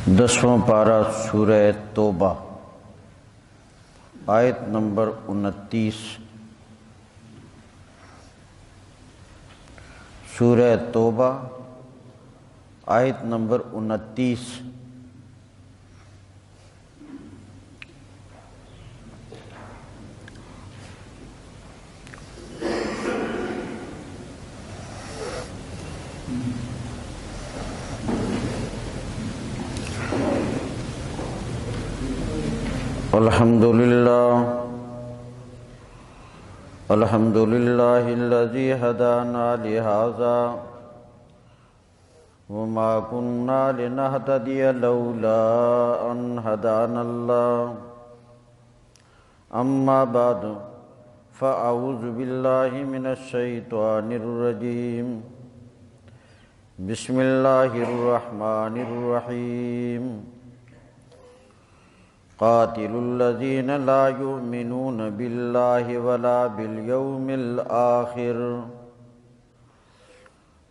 10واں پارہ سورہ توبہ آیت نمبر 29۔ سورہ توبہ آیت نمبر 29۔ الحمد للہ الذی ہدانا لہذا وما كنا لنہتدی لولا ان ہدانا اللہ اما بعد فاعوذ باللہ من الشیطان الرجیم بسم اللہ الرحمن الرحیم قاتلوا الذین لا یؤمنون باللہ ولا بالیوم الآخر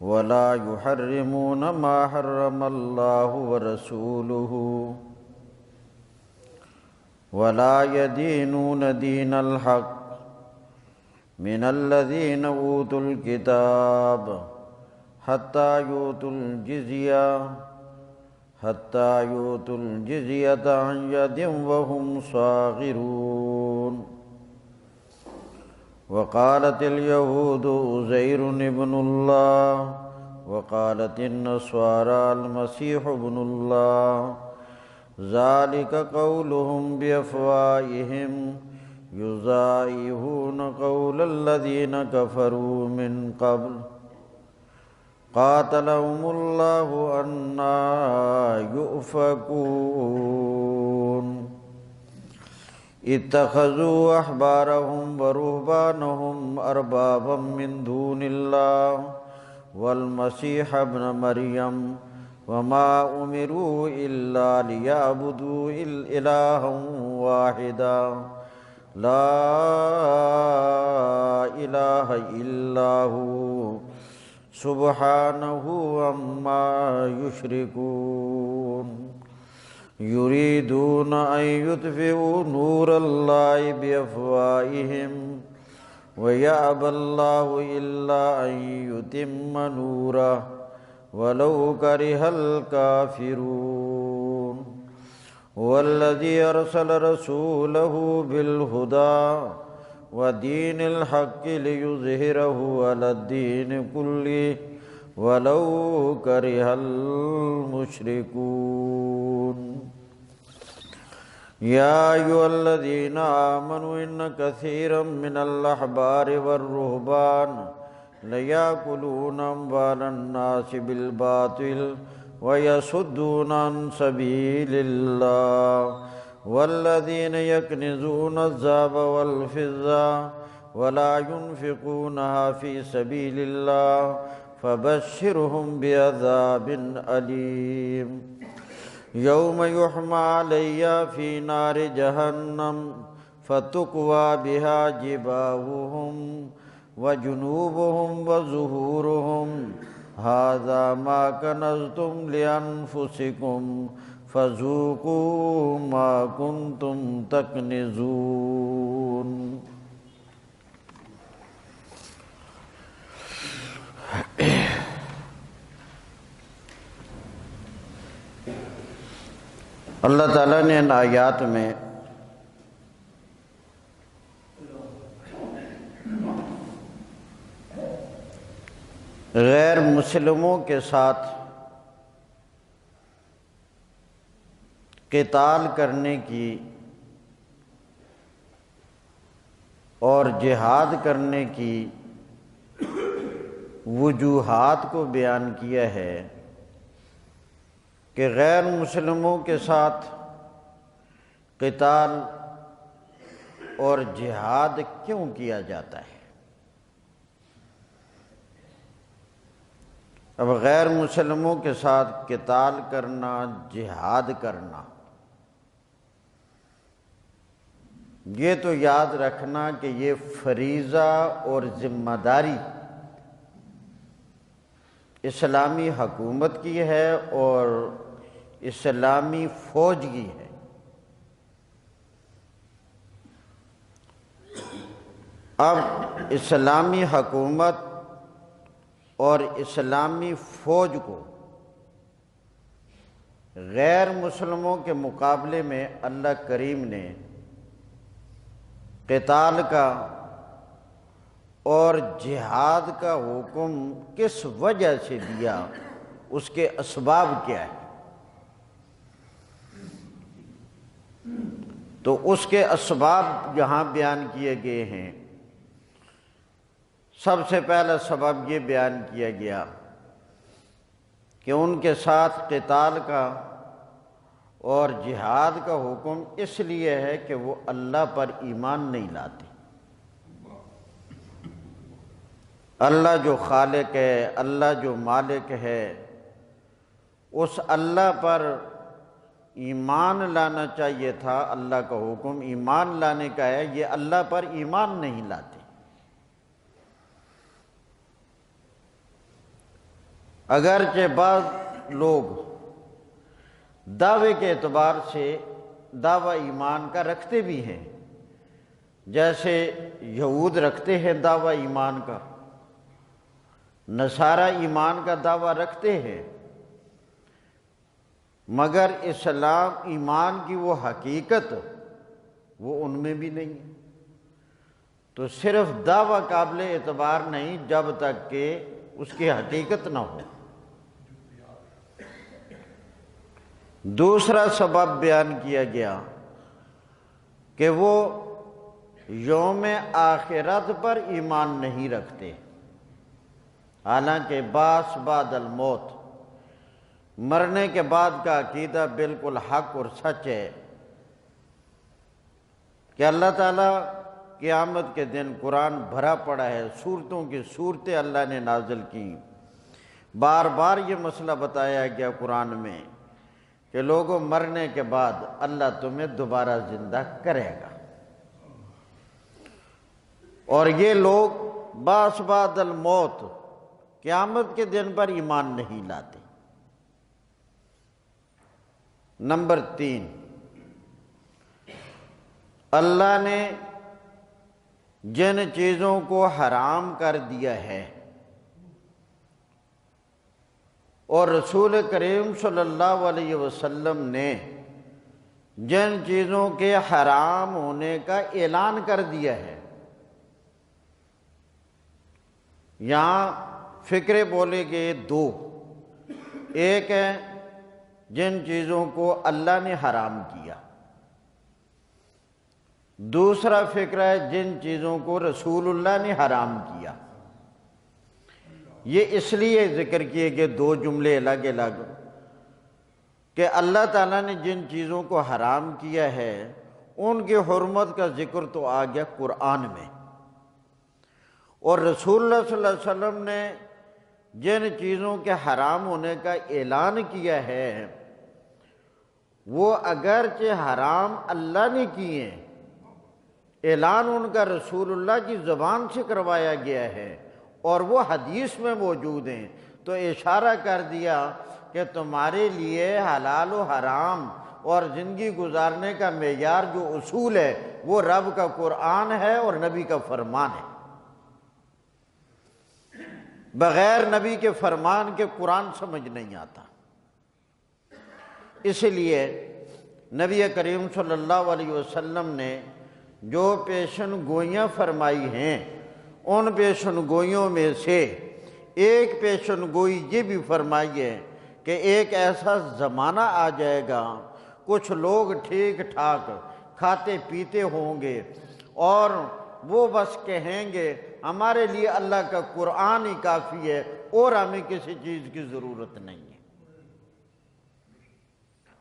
ولا یحرمون ما حرم اللہ ورسولہ ولا یدینون دین الحق من الذین اوتوا الکتاب حتی یؤتوا الجزیۃ عن ید وهم صاغرون وقالت اليہود عزیر ابن اللہ وقالت النصارى المسیح ابن اللہ ذلك قولهم بأفواہہم یضاہئون قول الذین کفروا من قبل قاتلهم اللہ انا یؤفکون اتخذوا احبارهم ورهبانهم اربابا من دون اللہ والمسیح ابن مریم وما امروا الا لیعبدوا الہا واحدا لا الہ الا هو سبحانہ عما یشرکون یریدون ان یطفئوا نور اللہ بافواہہم ویأبی اللہ الا ان یتم نورہ ولو کرہ الکافرون والذی ارسل رسولہ بالہدی ودین الحق لیظہرہ علی الدین کلہ ولو کرہ المشرکون یا ایھا الذین آمنوا ان کثیرا من الاحبار والرہبان لیأکلون اموال الناس بالباطل ویصدون عن سبیل اللہ والذین یکنزون الذہب والفضة ولا ينفقونها فی سبیل اللہ فبشرهم بعذاب علیم یوم یحمى علیہا فی نار جہنم فتکوی بها جباہہم وجنوبہم وظہورہم ھذا ما کنزتم لانفسکم فذوقوا ما کنتم تکنزون۔ اللہ تعالیٰ نے ان آیات میں غیر مسلموں کے ساتھ قتال کرنے کی اور جہاد کرنے کی وجوہات کو بیان کیا ہے کہ غیر مسلموں کے ساتھ قتال اور جہاد کیوں کیا جاتا ہے۔ اب غیر مسلموں کے ساتھ قتال کرنا، جہاد کرنا، یہ تو یاد رکھنا کہ یہ فریضہ اور ذمہ داری اسلامی حکومت کی ہے اور اسلامی فوجگی ہے۔ اب اسلامی حکومت اور اسلامی فوج کو غیر مسلموں کے مقابلے میں اللہ کریم نے قتال کا اور جہاد کا حکم کس وجہ سے دیا، اس کے اسباب کیا ہے؟ تو اس کے اسباب یہاں بیان کیے گئے ہیں۔ سب سے پہلا سبب یہ بیان کیا گیا کہ ان کے ساتھ قتال کا اور جہاد کا حکم اس لیے ہے کہ وہ اللہ پر ایمان نہیں لاتے۔ اللہ جو خالق ہے، اللہ جو مالک ہے، اس اللہ پر ایمان لانا چاہیے تھا۔ اللہ کا حکم ایمان لانے کا ہے، یہ اللہ پر ایمان نہیں لاتے۔ اگرچہ بعض لوگ دعوے کے اعتبار سے دعویٰ ایمان کا رکھتے بھی ہیں، جیسے یہود رکھتے ہیں دعویٰ ایمان کا، نصارہ ایمان کا دعویٰ رکھتے ہیں، مگر اسلام ایمان کی وہ حقیقت وہ ان میں بھی نہیں ہے۔ تو صرف دعویٰ قابل اعتبار نہیں جب تک کہ اس کی حقیقت نہ ہو۔ دوسرا سبب بیان کیا گیا کہ وہ یوم آخرت پر ایمان نہیں رکھتے، حالانکہ بعث بعد الموت، مرنے کے بعد کا عقیدہ بالکل حق اور سچ ہے کہ اللہ تعالیٰ قیامت کے دن قرآن بھرا پڑا ہے، سورتوں کی صورتیں اللہ نے نازل کی، بار بار یہ مسئلہ بتایا گیا قرآن میں کہ لوگوں مرنے کے بعد اللہ تمہیں دوبارہ زندہ کرے گا، اور یہ لوگ بعث بعد الموت، قیامت کے دن پر ایمان نہیں لاتے۔ نمبر 3، اللہ نے جن چیزوں کو حرام کر دیا ہے اور رسول کریم صلی اللہ علیہ وسلم نے جن چیزوں کے حرام ہونے کا اعلان کر دیا ہے، یہاں فکرے بولے گئے دو، ایک ہے جن چیزوں کو اللہ نے حرام کیا، دوسرا فکرہ ہے جن چیزوں کو رسول اللہ نے حرام کیا۔ یہ اس لیے ذکر کیے گئے دو جملے الگ الگ کہ اللہ تعالیٰ نے جن چیزوں کو حرام کیا ہے ان کی حرمت کا ذکر تو آ گیا قرآن میں، اور رسول اللہ صلی اللہ علیہ وسلم نے جن چیزوں کے حرام ہونے کا اعلان کیا ہے وہ اگرچہ حرام اللہ نے کیے، اعلان ان کا رسول اللہ کی زبان سے کروایا گیا ہے اور وہ حدیث میں موجود ہیں، تو اشارہ کر دیا کہ تمہارے لیے حلال و حرام اور زندگی گزارنے کا معیار جو اصول ہے وہ رب کا قرآن ہے اور نبی کا فرمان ہے۔ بغیر نبی کے فرمان کے قرآن سمجھ نہیں آتا۔ اس لیے نبی کریم صلی اللہ علیہ وسلم نے جو پیشن گوئیاں فرمائی ہیں ان پیشن گوئیوں میں سے ایک پیشن گوئی یہ بھی فرمائی ہے کہ ایک ایسا زمانہ آ جائے گا، کچھ لوگ ٹھیک ٹھاک کھاتے پیتے ہوں گے اور وہ بس کہیں گے ہمارے لیے اللہ کا قرآن ہی کافی ہے اور ہمیں کسی چیز کی ضرورت نہیں ہے۔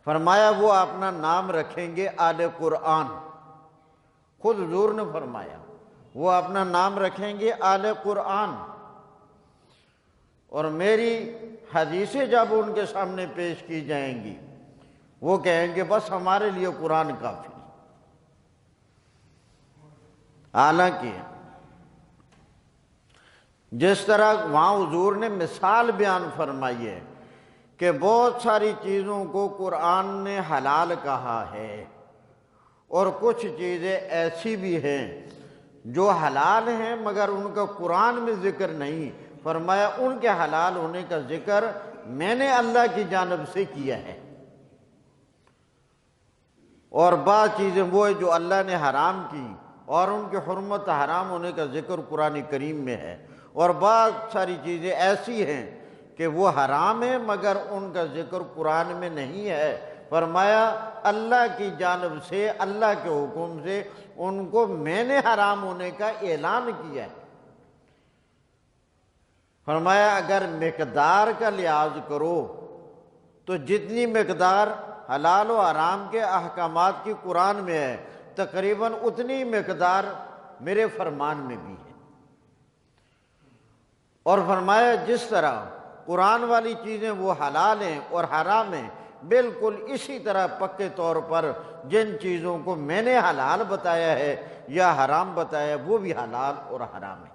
فرمایا وہ اپنا نام رکھیں گے آل قرآن، خود حضور نے فرمایا وہ اپنا نام رکھیں گے آل قرآن، اور میری حدیثیں جب ان کے سامنے پیش کی جائیں گی وہ کہیں گے بس ہمارے لیے قرآن کافی۔ حالانکہ جس طرح وہاں حضور نے مثال بیان فرمائی ہے کہ بہت ساری چیزوں کو قرآن نے حلال کہا ہے، اور کچھ چیزیں ایسی بھی ہیں جو حلال ہیں مگر ان کا قرآن میں ذکر نہیں۔ فرمایا ان کے حلال ہونے کا ذکر میں نے اللہ کی جانب سے کیا ہے، اور بعض چیزیں وہ ہیں جو اللہ نے حرام کی اور ان کی حرمت حرام ہونے کا ذکر قرآن کریم میں ہے، اور بعض ساری چیزیں ایسی ہیں کہ وہ حرام ہیں مگر ان کا ذکر قرآن میں نہیں ہے۔ فرمایا اللہ کی جانب سے، اللہ کے حکم سے ان کو میں نے حرام ہونے کا اعلان کیا ہے۔ فرمایا اگر مقدار کا لحاظ کرو تو جتنی مقدار حلال و حرام کے احکامات کی قرآن میں ہے، تقریباً اتنی مقدار میرے فرمان میں بھی ہے۔ اور فرمایا جس طرح قرآن والی چیزیں وہ حلال ہیں اور حرام ہیں، بالکل اسی طرح پکے طور پر جن چیزوں کو میں نے حلال بتایا ہے یا حرام بتایا ہے وہ بھی حلال اور حرام ہے۔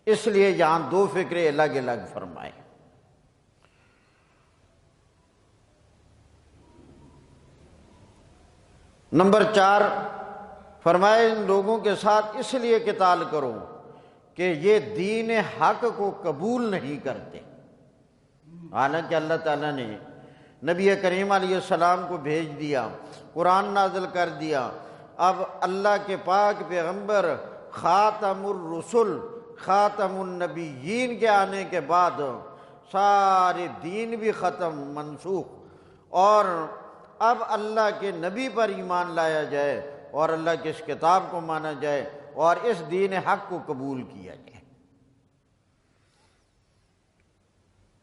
اس لیے یہاں دو فکرے الگ الگ فرمائے۔ نمبر 4 فرمائے ان لوگوں کے ساتھ اس لیے قتال کرو کہ یہ دین حق کو قبول نہیں کرتے۔ حالانکہ اللہ تعالیٰ نے نبی کریم علیہ السلام کو بھیج دیا، قرآن نازل کر دیا، اب اللہ کے پاک پیغمبر خاتم الرسل خاتم النبیین کے آنے کے بعد سارے دین بھی ختم، منسوخ، اور اب اللہ کے نبی پر ایمان لایا جائے اور اللہ کی اس کتاب کو مانا جائے اور اس دین حق کو قبول کیا جائے۔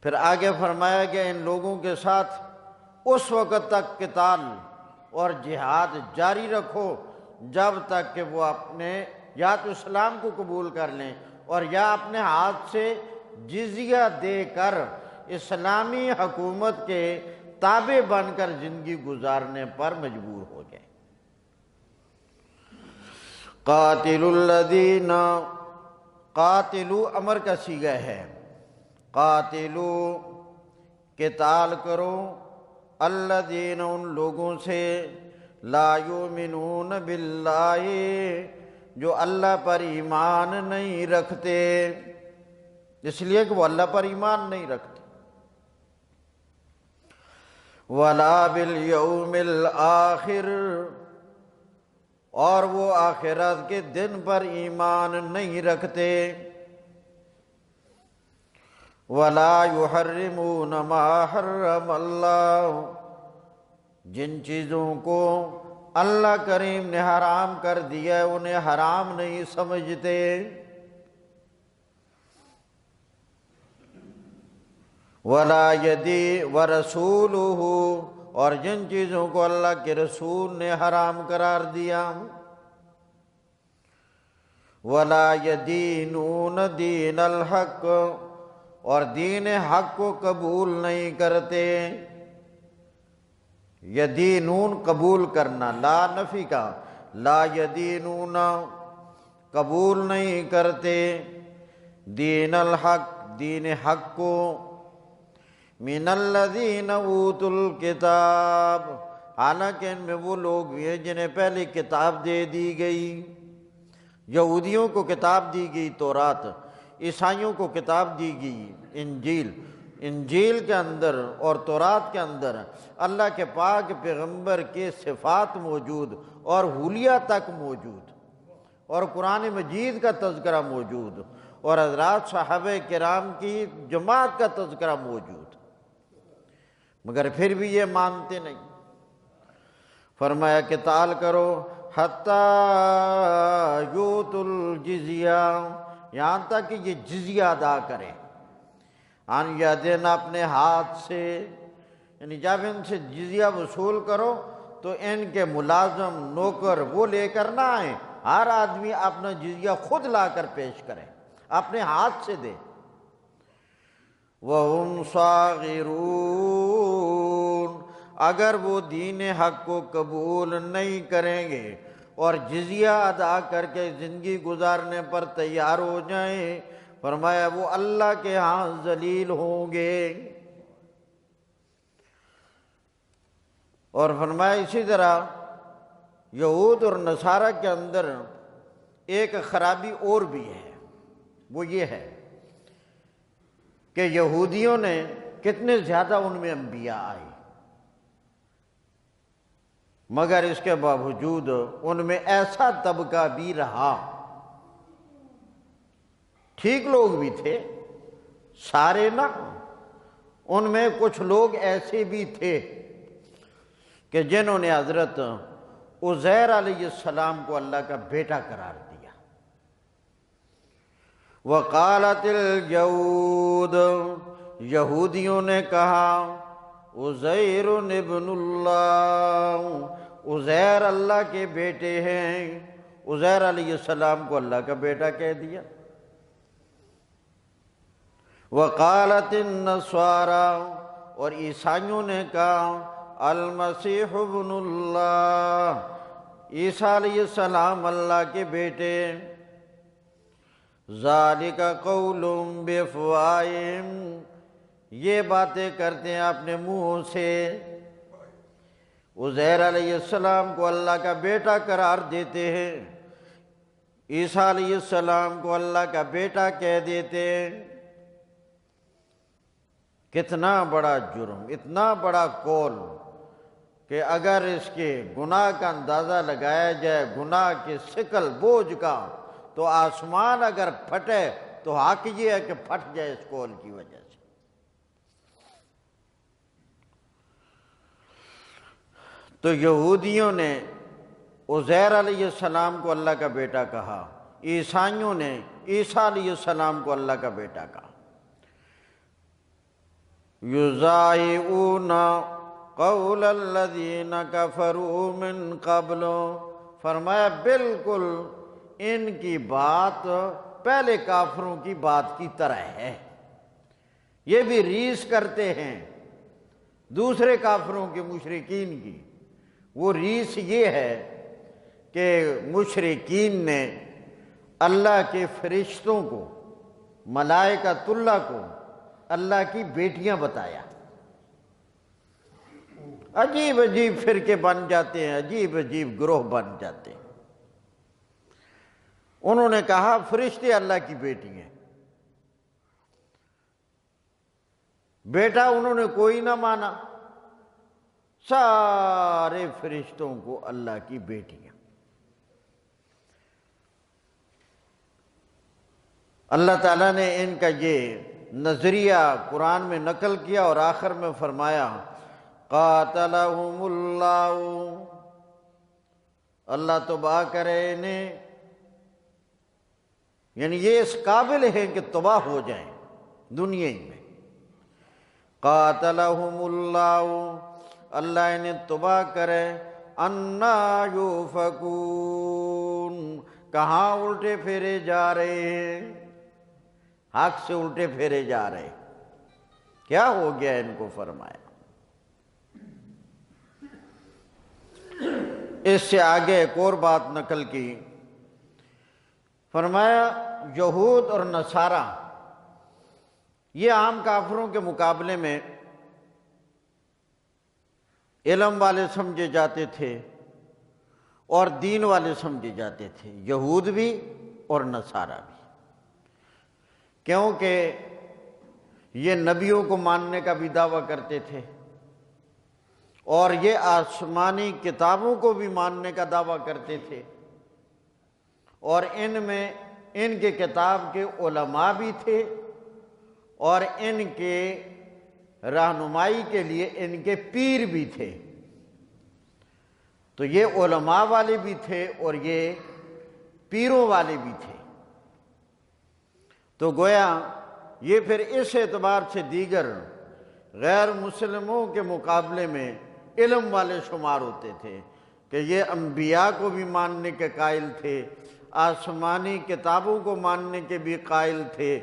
پھر آگے فرمایا کہ ان لوگوں کے ساتھ اس وقت تک قتال اور جہاد جاری رکھو جب تک کہ وہ اپنے یا تو اسلام کو قبول کر لیں اور یا اپنے ہاتھ سے جزیہ دے کر اسلامی حکومت کے تابع بن کر زندگی گزارنے پر مجبور ہو جائیں۔ قاتلوا الذین، قاتلوا امر کا صیغہ ہے، قاتلوا قتال کرو، الذین ان لوگوں سے، لا یؤمنون باللہ جو اللہ پر ایمان نہیں رکھتے، اس لیے کہ وہ اللہ پر ایمان نہیں رکھتے، ولا بالیوم الآخر اور وہ آخرت کے دن پر ایمان نہیں رکھتے، ولا یحرمون ما حرم اللہ جن چیزوں کو اللہ کریم نے حرام کر دیا ہے انہیں حرام نہیں سمجھتے، ولا یدی ورسولہ اور جن چیزوں کو اللہ کے رسول نے حرام قرار دیا، ولا یدینون دین الحق اور دین حق کو قبول نہیں کرتے۔ یدینون قبول کرنا، لا نفی کا، لا یدینون قبول نہیں کرتے، دین الحق دین حق کو، من الذین اوتوا الکتاب حالانکہ ان میں وہ لوگ بھی ہیں جنہیں پہلے کتاب دے دی گئی۔ یہودیوں کو کتاب دی گئی تورات، عیسائیوں کو کتاب دی گئی انجیل، انجیل کے اندر اور تورات کے اندر اللہ کے پاک پیغمبر کے صفات موجود اور حلیہ تک موجود، اور قرآن مجید کا تذکرہ موجود، اور حضرات صحابہ کرام کی جماعت کا تذکرہ موجود، مگر پھر بھی یہ مانتے نہیں۔ فرمایا قتال کرو حتی یؤتوا الجزیہ یہاں تک کہ یہ جزیہ ادا کریں، عن یدین اپنے ہاتھ سے، یعنی جب ان سے جزیہ وصول کرو تو ان کے ملازم نوکر وہ لے کر نہ آئیں، ہر آدمی اپنا جزیہ خود لا کر پیش کرے، اپنے ہاتھ سے دے۔ وَهُمْ صَاغِرُونَ اگر وہ دین حق کو قبول نہیں کریں گے اور جزیہ ادا کر کے زندگی گزارنے پر تیار ہو جائیں، فرمایا وہ اللہ کے ہاں ذلیل ہوں گے۔ اور فرمایا اسی طرح یہود اور نصارہ کے اندر ایک خرابی اور بھی ہے، وہ یہ ہے کہ یہودیوں نے کتنے زیادہ ان میں انبیاء آئے، مگر اس کے باوجود ان میں ایسا طبقہ بھی رہا، ٹھیک لوگ بھی تھے سارے نہ، ان میں کچھ لوگ ایسے بھی تھے کہ جنہوں نے حضرت عزیر علیہ السلام کو اللہ کا بیٹا قرار دیا۔ وقالت اليہود، یہودیوں نے کہا عزیر ابن اللہ، عزیر اللہ کے بیٹے ہیں، عزیر علیہ السلام کو اللہ کا بیٹا کہہ دیا۔ وقالت النصارى، اور عیسائیوں نے کہا المسیح ابن اللہ، عیسیٰ علیہ السلام اللہ کے بیٹے۔ ذالک قول بافواہہم، یہ باتیں کرتے ہیں اپنے منہوں سے، عزیر علیہ السلام کو اللہ کا بیٹا قرار دیتے ہیں، عیسیٰ علیہ السلام کو اللہ کا بیٹا کہہ دیتے ہیں۔ کتنا بڑا جرم، اتنا بڑا قول کہ اگر اس کے گناہ کا اندازہ لگایا جائے، گناہ کے ثقل بوجھ کا، تو آسمان اگر پھٹے تو حق یہ ہے کہ پھٹ جائے اس قول کی وجہ سے۔ تو یہودیوں نے عزیر علیہ السلام کو اللہ کا بیٹا کہا، عیسائیوں نے عیسیٰ علیہ السلام کو اللہ کا بیٹا کہا۔ یضاہئون قول الذین کفروا من قبل، فرمایا بالکل ان کی بات پہلے کافروں کی بات کی طرح ہے، یہ بھی ریس کرتے ہیں دوسرے کافروں کے، مشرکین کی۔ وہ ریس یہ ہے کہ مشرکین نے اللہ کے فرشتوں کو، ملائکۃ اللہ کو اللہ کی بیٹیاں بتایا۔ عجیب عجیب فرقے بن جاتے ہیں، عجیب عجیب گروہ بن جاتے ہیں۔ انہوں نے کہا فرشتے اللہ کی بیٹی ہیں، بیٹا انہوں نے کوئی نہ مانا، سارے فرشتوں کو اللہ کی بیٹیاں۔ اللہ تعالیٰ نے ان کا یہ نظریہ قرآن میں نقل کیا اور آخر میں فرمایا قاتلہم اللہ، اللہ تباہ کرے انہیں، یعنی یہ اس قابل ہیں کہ تباہ ہو جائیں دنیا ہی میں۔ قاتلہم اللہ، اللہ انہیں تباہ کرے، انا یوفکون، کہاں الٹے پھیرے جا رہے ہیں، حق سے الٹے پھیرے جا رہے، کیا ہو گیا ان کو؟ فرمایا اس سے آگے ایک اور بات نقل کی، فرمایا یہود اور نصارہ یہ عام کافروں کے مقابلے میں علم والے سمجھے جاتے تھے اور دین والے سمجھے جاتے تھے، یہود بھی اور نصارہ بھی، کیونکہ یہ نبیوں کو ماننے کا بھی دعویٰ کرتے تھے اور یہ آسمانی کتابوں کو بھی ماننے کا دعویٰ کرتے تھے، اور ان میں ان کے کتاب کے علماء بھی تھے اور ان کے رہنمائی کے لیے ان کے پیر بھی تھے۔ تو یہ علماء والے بھی تھے اور یہ پیروں والے بھی تھے، تو گویا یہ پھر اس اعتبار سے دیگر غیر مسلموں کے مقابلے میں علم والے شمار ہوتے تھے کہ یہ انبیاء کو بھی ماننے کے قائل تھے، آسمانی کتابوں کو ماننے کے بھی قائل تھے،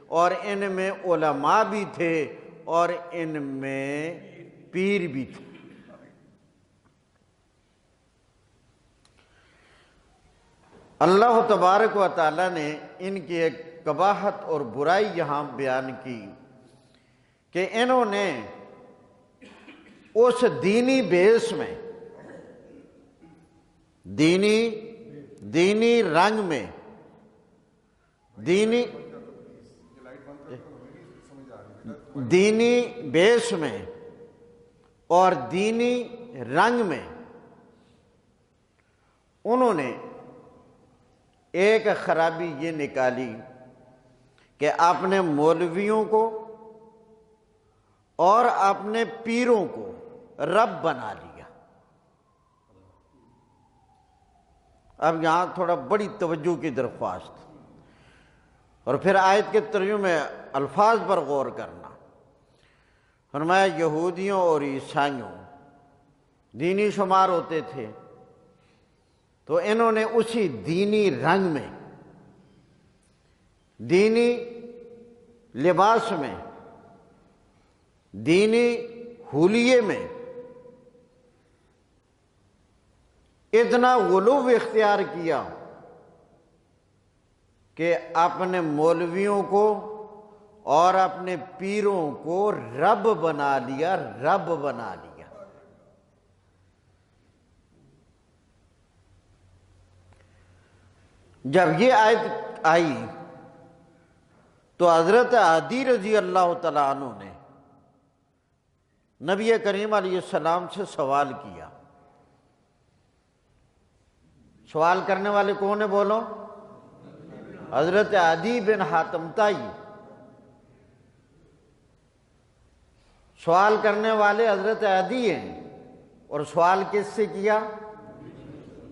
اور ان میں علماء بھی تھے اور ان میں پیر بھی تھے۔ اللہ تبارک و تعالیٰ نے ان کی ایک قباحت اور برائی یہاں بیان کی کہ انہوں نے اس دینی بیس میں، دینی رنگ میں، دینی بیس میں اور دینی رنگ میں انہوں نے ایک خرابی یہ نکالی کہ اپنے مولویوں کو اور اپنے پیروں کو رب بنا لیا۔ اب یہاں تھوڑا بڑی توجہ کی درخواست، اور پھر آیت کے ترجمے میں الفاظ پر غور کرنا۔ فرمایا یہودیوں اور عیسائیوں دینی شمار ہوتے تھے، تو انہوں نے اسی دینی رنگ میں، دینی لباس میں، دینی حلیے میں اتنا غلو اختیار کیا کہ اپنے مولویوں کو اور اپنے پیروں کو رب بنا لیا، رب بنا لیا۔ جب یہ آیت آئی تو حضرت عدی رضی اللہ تعالیٰ عنہ نے نبی کریم علیہ السلام سے سوال کیا۔ سوال کرنے والے کون ہیں بولو؟ حضرت عدی بن حاتم طائی۔ سوال کرنے والے حضرت عدی ہیں، اور سوال کس سے کیا؟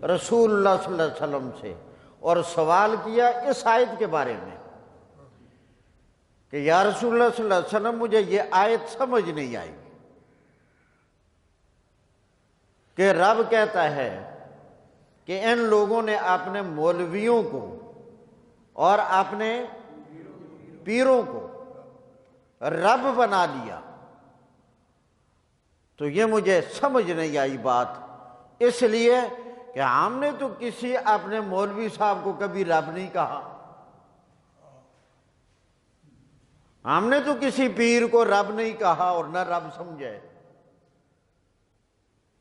رسول اللہ صلی اللہ علیہ وسلم سے، اور سوال کیا اس آیت کے بارے میں کہ یا رسول اللہ صلی اللہ علیہ وسلم مجھے یہ آیت سمجھ نہیں آئی کہ رب کہتا ہے کہ ان لوگوں نے اپنے مولویوں کو اور اپنے پیروں کو رب بنا لیا، تو یہ مجھے سمجھ نہیں آئی بات، اس لیے کہ ہم نے تو کسی اپنے مولوی صاحب کو کبھی رب نہیں کہا، ہم نے تو کسی پیر کو رب نہیں کہا اور نہ رب سمجھے،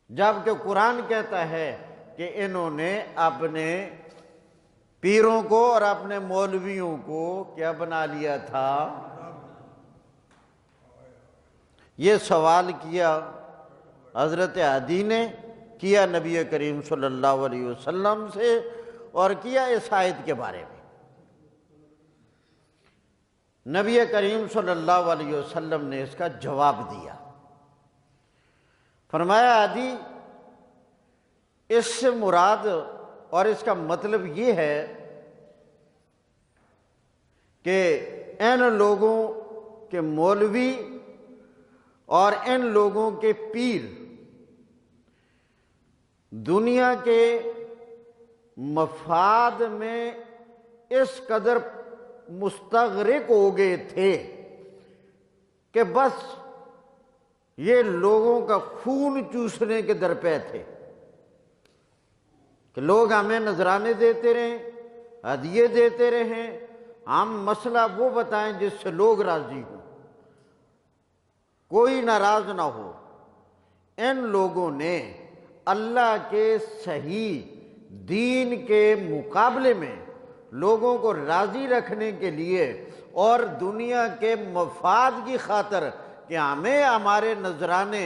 جبکہ قرآن کہتا ہے کہ انہوں نے اپنے پیروں کو اور اپنے مولویوں کو کیا بنا لیا تھا؟ یہ سوال کیا حضرت عدی نے، کیا نبی کریم صلی اللہ علیہ وسلم سے، اور کیا اس آیت کے بارے میں۔ نبی کریم صلی اللہ علیہ وسلم نے اس کا جواب دیا۔ فرمایا عدی، اس سے مراد اور اس کا مطلب یہ ہے کہ ان لوگوں کے مولوی اور ان لوگوں کے پیر دنیا کے مفاد میں اس قدر مستغرق ہو گئے تھے کہ بس یہ لوگوں کا خون چوسنے کے درپے تھے کہ لوگ ہمیں نذرانے دیتے رہیں، ہدیے دیتے رہیں، ہم مسئلہ وہ بتائیں جس سے لوگ راضی ہوں، کوئی ناراض نہ ہو۔ ان لوگوں نے اللہ کے صحیح دین کے مقابلے میں لوگوں کو راضی رکھنے کے لیے اور دنیا کے مفاد کی خاطر کہ ہمیں ہمارے نذرانے،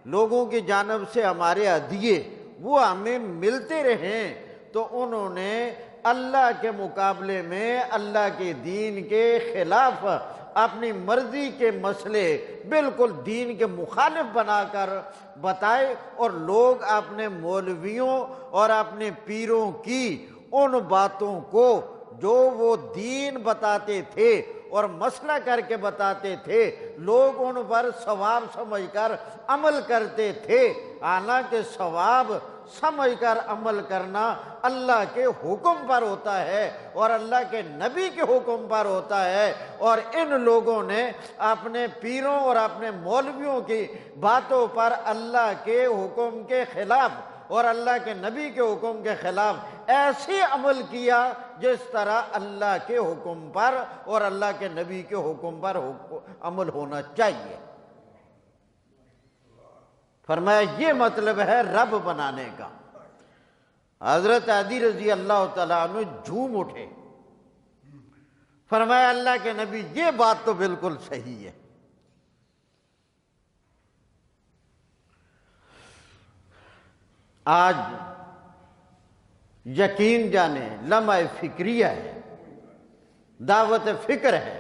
لوگوں کی جانب سے ہمارے ہدیے وہ ہمیں ملتے رہیں، تو انہوں نے اللہ کے مقابلے میں اللہ کے دین کے خلاف اپنی مرضی کے مسئلے بالکل دین کے مخالف بنا کر بتائے، اور لوگ اپنے مولویوں اور اپنے پیروں کی ان باتوں کو جو وہ دین بتاتے تھے اور مسئلہ کر کے بتاتے تھے، لوگ ان پر ثواب سمجھ کر عمل کرتے تھے، حالانکہ ثواب سمجھ کر عمل کرنا اللہ کے حکم پر ہوتا ہے اور اللہ کے نبی کے حکم پر ہوتا ہے، اور ان لوگوں نے اپنے پیروں اور اپنے مولویوں کی باتوں پر اللہ کے حکم کے خلاف اور اللہ کے نبی کے حکم کے خلاف ایسے عمل کیا جس طرح اللہ کے حکم پر اور اللہ کے نبی کے حکم پر عمل ہونا چاہیے۔ فرمایا یہ مطلب ہے رب بنانے کا۔ حضرت عدی رضی اللہ تعالیٰ عنہ جھوم اٹھے، فرمایا اللہ کے نبی یہ بات تو بالکل صحیح ہے۔ آج یقین جانے لمحہ فکریہ ہے، دعوت فکر ہے،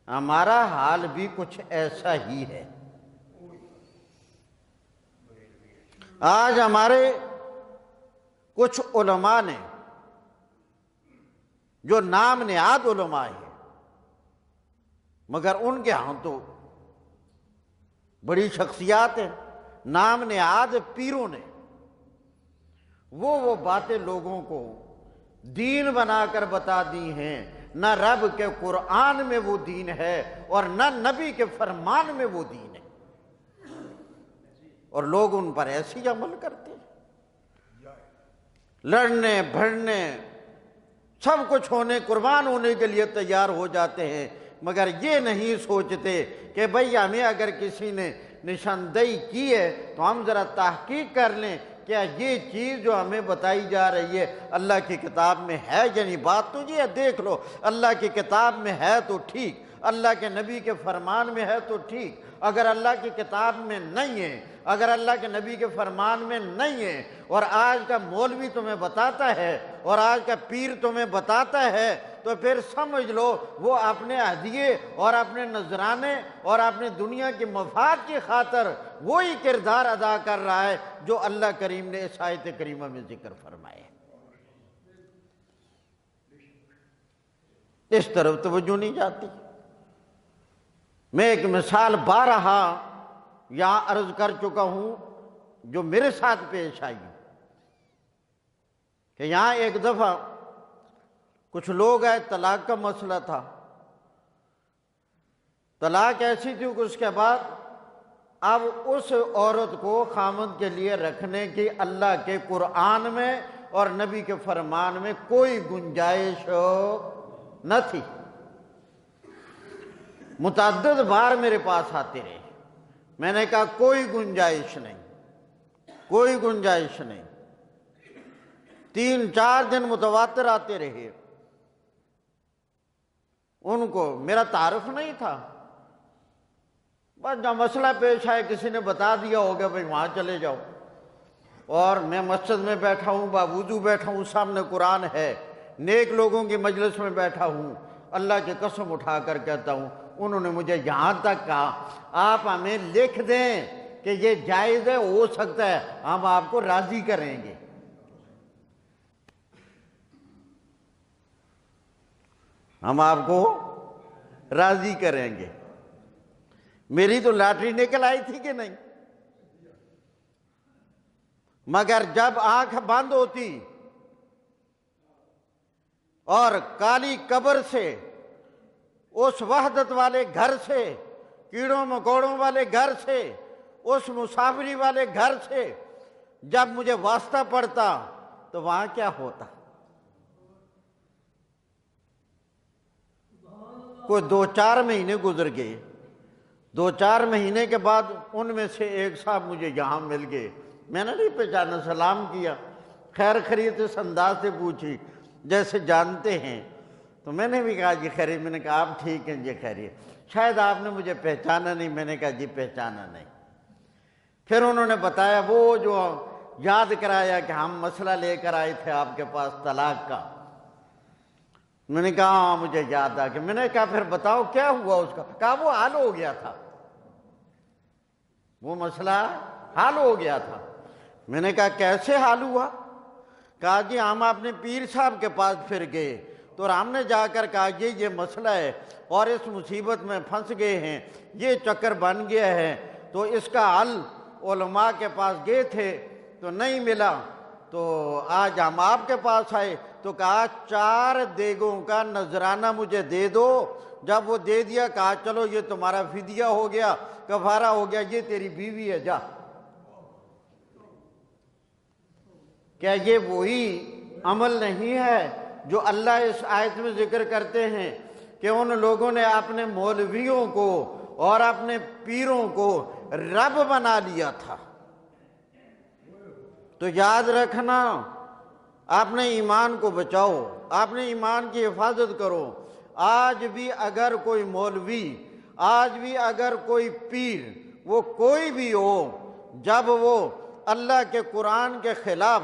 ہمارا حال بھی کچھ ایسا ہی ہے۔ آج ہمارے کچھ علماء نے جو نام نہاد علماء ہیں، مگر ان کے ہاں تو بڑی شخصیات ہیں، نام نہاد پیروں نے وہ باتیں لوگوں کو دین بنا کر بتا دی ہیں۔ نہ رب کے قرآن میں وہ دین ہے اور نہ نبی کے فرمان میں وہ دین ہے، اور لوگ ان پر ایسی عمل کرتے ہیں، لڑنے بھڑنے سب کچھ ہونے قربان ہونے کے لیے تیار ہو جاتے ہیں، مگر یہ نہیں سوچتے کہ بھئی ہمیں اگر کسی نے نشاندہی کی ہے تو ہم ذرا تحقیق کر لیں کیا یہ چیز جو ہمیں بتائی جا رہی ہے اللہ کی کتاب میں ہے، یعنی بات تو یہ دیکھ لو اللہ کی کتاب میں ہے تو ٹھیک، اللہ کے نبی کے فرمان میں ہے تو ٹھیک، اگر اللہ کی کتاب میں نہیں ہے، اگر اللہ کے نبی کے فرمان میں نہیں ہے، اور آج کا مولوی تمہیں بتاتا ہے اور آج کا پیر تمہیں بتاتا ہے، تو پھر سمجھ لو وہ اپنے ہدیے اور اپنے نذرانے اور اپنے دنیا کی مفاد کی خاطر وہی کردار ادا کر رہا ہے جو اللہ کریم نے اس آیت کریمہ میں ذکر فرمائے۔ اس طرف توجہ نہیں جاتی۔ میں ایک مثال بارہا یہاں عرض کر چکا ہوں جو میرے ساتھ پیش آئی کہ یہاں ایک دفعہ کچھ لوگ آئے، طلاق کا مسئلہ تھا، طلاق ایسی تھی کہ اس کے بعد اب اس عورت کو خامند کے لیے رکھنے کی اللہ کے قرآن میں اور نبی کے فرمان میں کوئی گنجائش نہ تھی۔ متعدد بار میرے پاس آتے رہے، میں نے کہا کوئی گنجائش نہیں، کوئی گنجائش نہیں۔ 3-4 دن متواتر آتے رہے، ان کو میرا تعارف نہیں تھا، بس جب مسئلہ پیش آئے کسی نے بتا دیا ہوگا بھئی وہاں چلے جاؤ، اور میں مسجد میں بیٹھا ہوں، باوضو بیٹھا ہوں، سامنے قرآن ہے، نیک لوگوں کی مجلس میں بیٹھا ہوں، اللہ کی قسم اٹھا کر کہتا ہوں انہوں نے مجھے یہاں تک کہا آپ ہمیں لکھ دیں کہ یہ جائز ہے، ہو سکتا ہے ہم آپ کو راضی کریں گے۔ ہم آپ کو راضی کریں گے۔ میری تو لاٹری نکل آئی تھی کہ نہیں، مگر جب آنکھ بند ہوتی اور کالی قبر سے، اس وحدت والے گھر سے، کیڑوں مکوڑوں والے گھر سے، اس مسافری والے گھر سے جب مجھے واسطہ پڑتا تو وہاں کیا ہوتا؟ کوئی 2-4 مہینے گزر گئے، 2-4 مہینے کے بعد ان میں سے ایک صاحب مجھے یہاں مل گئے، میں نے نہیں پہچانا، سلام کیا، خیر خیریت اس انداز سے پوچھی جیسے جانتے ہیں، تو میں نے بھی کہا جی خیریت، میں نے کہا آپ ٹھیک ہیں جی خیریت، شاید آپ نے مجھے پہچانا نہیں، میں نے کہا جی پہچانا نہیں۔ پھر انہوں نے بتایا وہ جو یاد کرایا کہ ہم مسئلہ لے کر آئے تھے آپ کے پاس طلاق کا، میں نے کہا ہاں مجھے یاد آ گیا، میں نے کہا پھر بتاؤ کیا ہوا اس کا؟ کہا وہ حل ہو گیا تھا، وہ مسئلہ حل ہو گیا تھا۔ میں نے کہا کیسے حل ہوا؟ کہا جی ہم اپنے پیر صاحب کے پاس پھر گئے تو ہم نے جا کر کہا یہ مسئلہ ہے اور اس مصیبت میں پھنس گئے ہیں، یہ چکر بن گیا ہے، تو اس کا حل علماء کے پاس گئے تھے تو نہیں ملا، تو آج ہم آپ کے پاس آئے تو کہا 4 دیگوں کا نذرانہ مجھے دے دو۔ جب وہ دے دیا کہا چلو یہ تمہارا فدیہ ہو گیا، کفارہ ہو گیا، یہ تیری بیوی ہے، جا۔ کیا یہ وہی عمل نہیں ہے جو اللہ اس آیت میں ذکر کرتے ہیں کہ ان لوگوں نے اپنے مولویوں کو اور اپنے پیروں کو رب بنا لیا تھا؟ تو یاد رکھنا، اپنے ایمان کو بچاؤ، اپنے ایمان کی حفاظت کرو۔ آج بھی اگر کوئی مولوی، آج بھی اگر کوئی پیر، وہ کوئی بھی ہو، جب وہ اللہ کے قرآن کے خلاف،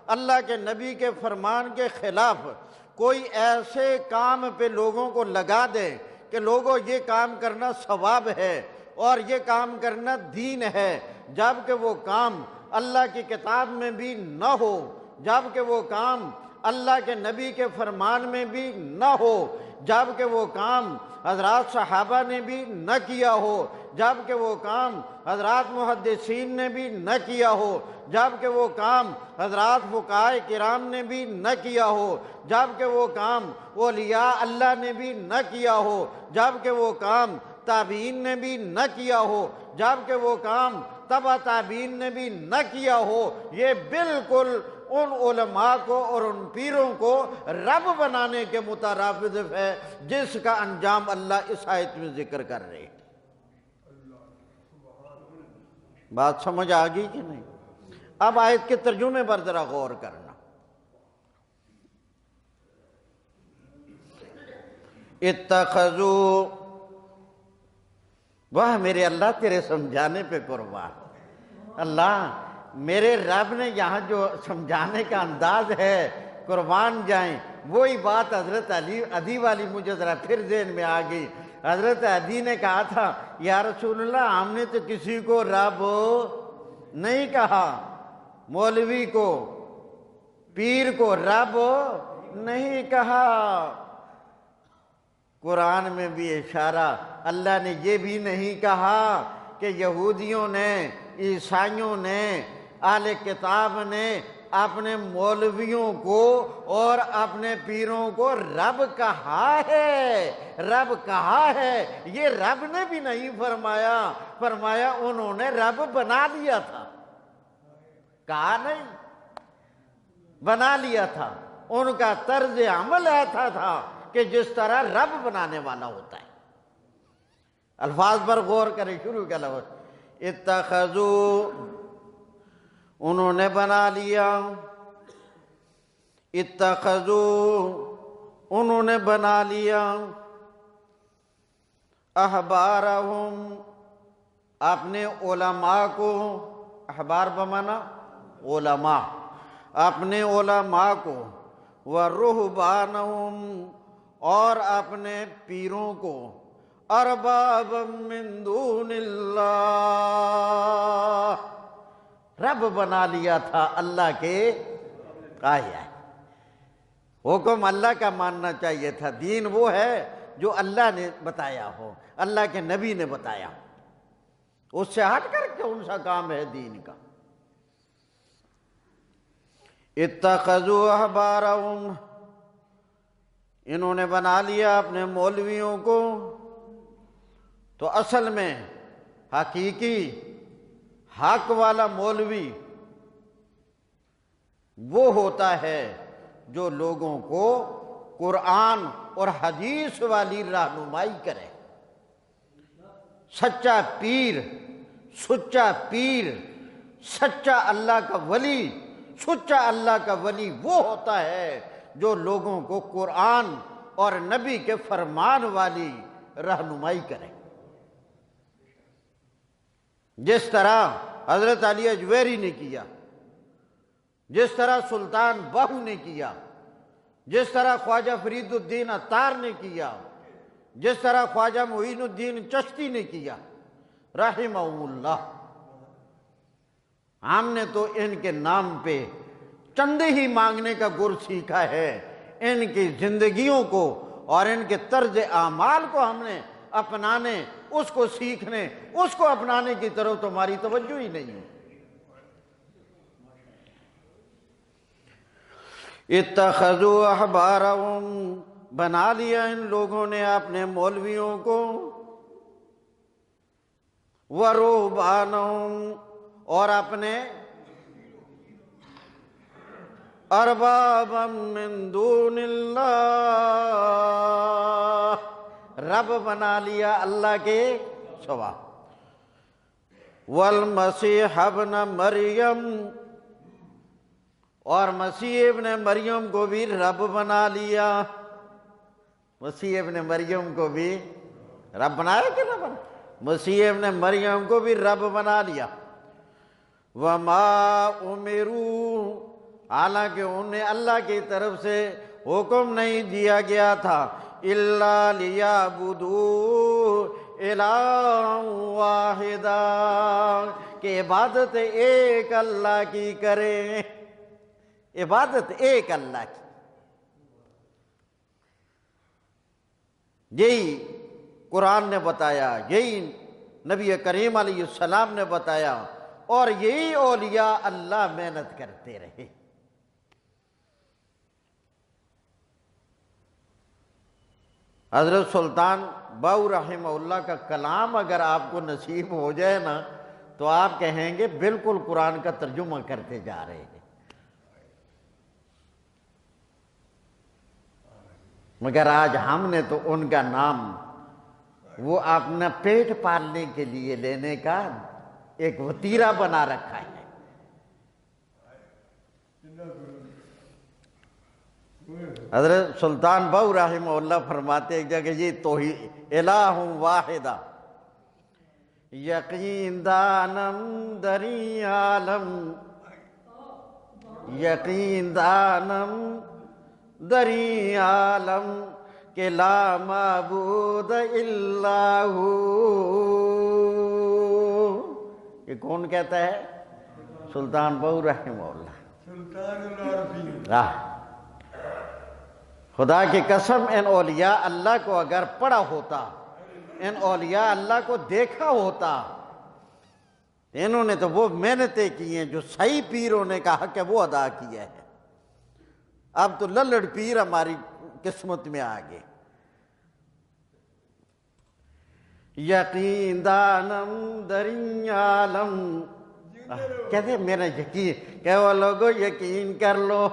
اللہ کے نبی کے فرمان کے خلاف کوئی ایسے کام پہ لوگوں کو لگا دے کہ لوگوں یہ کام کرنا ثواب ہے اور یہ کام کرنا دین ہے، جب کہ وہ کام اللہ کی کتاب میں بھی نہ ہو، جب کہ وہ کام اللہ کے نبی کے فرمان میں بھی نہ ہو، جب کہ وہ کام حضرات صحابہ نے بھی نہ کیا ہو، جب کہ وہ کام حضرات محدثین نے بھی نہ کیا ہو، جب کہ وہ کام حضرات فقہائے کرام نے بھی نہ کیا ہو، جب کہ وہ کام اولیاء اللہ نے بھی نہ کیا ہو، جب کہ وہ کام تابعین نے بھی نہ کیا ہو، جب کہ وہ کام تبع تابعین نے بھی نہ کیا ہو، یہ بالکل ان علماء کو اور ان پیروں کو رب بنانے کے مترادف ہے جس کا انجام اللہ اس آیت میں ذکر کر رہے ہیں۔ بات سمجھ آ گئی کہ نہیں؟ اب آیت کے ترجمے پر ذرا غور کرنا۔ اتخذوا، واہ میرے اللہ تیرے سمجھانے پہ قربان، اللہ میرے رب نے یہاں جو سمجھانے کا انداز ہے، قربان جائیں، وہی بات حضرت عدی والی مجھے ذرا پھر ذہن میں آ گئی۔ حضرت عدی نے کہا تھا یا رسول اللہ ہم نے تو کسی کو رب نہیں کہا، مولوی کو، پیر کو رب نہیں کہا۔ قرآن میں بھی اشارہ، اللہ نے یہ بھی نہیں کہا کہ یہودیوں نے، عیسائیوں نے، اہل کتاب نے اپنے مولویوں کو اور اپنے پیروں کو رب کہا ہے، رب کہا ہے۔ یہ رب نے بھی نہیں فرمایا، فرمایا انہوں نے رب بنا لیا تھا، کہا نہیں، بنا لیا تھا۔ ان کا طرز عمل ایسا تھا کہ جس طرح رب بنانے والا ہوتا ہے۔ الفاظ پر غور کریں، شروع کا لفظ اتخذوا، انہوں نے بنا لیا، اتخذوا، انہوں نے بنا لیا، احبارہم، اپنے علماء کو، احبار بمانا علماء، اپنے علماء کو، ورہبانہم، اور اپنے پیروں کو، اربابا من دون اللہ، رب بنا لیا تھا اللہ کے آیا ہے۔ حکم اللہ کا ماننا چاہیے تھا، دین وہ ہے جو اللہ نے بتایا ہو، اللہ کے نبی نے بتایا ہو، اس سے ہٹ کر کون سا کام ہے دین کا۔ اتخذوا احبارہم، انہوں نے بنا لیا اپنے مولویوں کو۔ تو اصل میں حقیقی حق والا مولوی وہ ہوتا ہے جو لوگوں کو قرآن اور حدیث والی رہنمائی کرے۔ سچا پیر، سچا پیر، سچا اللہ کا ولی، سچا اللہ کا ولی وہ ہوتا ہے جو لوگوں کو قرآن اور نبی کے فرمان والی رہنمائی کرے۔ جس طرح حضرت علی اجویری نے کیا، جس طرح سلطان باہو نے کیا، جس طرح خواجہ فرید الدین عطار نے کیا، جس طرح خواجہ معین الدین چشتی نے کیا رحمہم اللہ۔ ہم نے تو ان کے نام پہ چندے ہی مانگنے کا گر سیکھا ہے، ان کی زندگیوں کو اور ان کے طرز اعمال کو ہم نے اپنانے، اس کو سیکھنے، اس کو اپنانے کی طرف تمہاری توجہ ہی نہیں ہے۔ اتخذوا احبارہم، بنا لیا ان لوگوں نے اپنے مولویوں کو، ورہبانہم، اور اپنے اربابا من دون اللہ، رب بنا لیا اللہ کے سوا۔ والمسیح ابن مریم، اور مسیح ابن مریم کو بھی رب بنا لیا۔ مسیح ابن مریم کو بھی رب بنایا کہ نہ بنا؟ مسیح ابن مریم کو بھی رب بنا لیا۔ وما امروا، حالانکہ انہیں اللہ کی طرف سے حکم نہیں دیا گیا تھا، الا لیعبدوا الہا واحدا، کہ عبادت ایک اللہ کی کریں، عبادت ایک اللہ کی۔ یہی قرآن نے بتایا، یہی نبی کریم علیہ السلام نے بتایا، اور یہی اولیاء اللہ محنت کرتے رہے۔ حضرت سلطان باؤ رحمہ اللہ کا کلام اگر آپ کو نصیب ہو جائے نا تو آپ کہیں گے بالکل قرآن کا ترجمہ کرتے جا رہے ہیں۔ مگر آج ہم نے تو ان کا نام وہ اپنا پیٹ پالنے کے لیے لینے کا ایک وتیرہ بنا رکھا ہے۔ حضرت سلطان باؤ رحمہ اللہ فرماتے ایک جگہ یہ توحید الہ واحدہ، یقین دانم دری عالم، یقین دانم دری عالم، کہ لا معبود الا ہو۔ یہ کون کہتا ہے؟ سلطان باؤ رحمہ اللہ، سلطان العارفین۔ خدا کی قسم ان اولیاء اللہ کو اگر پڑھا ہوتا، ان اولیاء اللہ کو دیکھا ہوتا، انہوں نے تو وہ محنتیں کی ہیں جو صحیح پیروں نے کہا کہ وہ ادا کیا ہے۔ اب تو للڑ پیر ہماری قسمت میں آگے۔ یقین دانم دری عالم، کہتے ہیں میرا یقین، کہ وہ لوگوں یقین کر لو،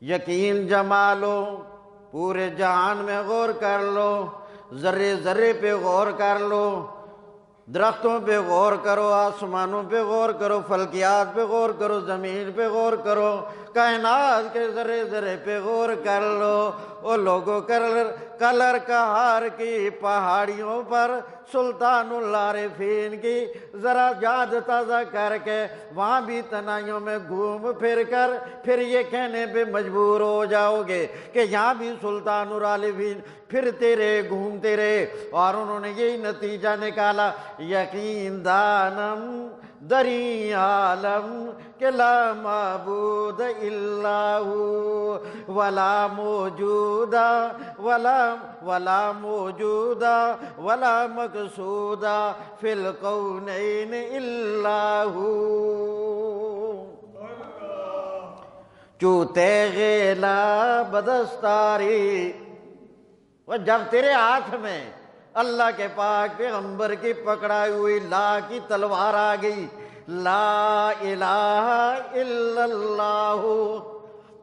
یقین جما لو، پورے جہان میں غور کر لو، ذرے ذرے پہ غور کر لو، درختوں پہ غور کرو، آسمانوں پہ غور کرو، فلکیات پہ غور کرو، زمین پہ غور کرو، کائنات کے ذرے ذرے پہ غور کر لو۔ وہ لوگوں کلر کہار کی پہاڑیوں پر سلطان العارفین کی ذرا یاد تازہ کر کے وہاں بھی تنہائیوں میں گھوم پھر کر پھر یہ کہنے پہ مجبور ہو جاؤ گے کہ یہاں بھی سلطان العارفین پھرتے رہے، گھومتے رہے، اور انہوں نے یہی نتیجہ نکالا، یقین دانم دری عالم، کہ لا معبود الا ہو، ولا موجودہ ولا موجودہ ولا مقصودہ فی الکونین الا ہو۔ چوتے غیلا بدستاری، وہ جب تیرے ہاتھ میں اللہ کے پاک پیغمبر کی پکڑائی ہوئی لا کی تلوار آ گئی، لا الہ الا اللہ،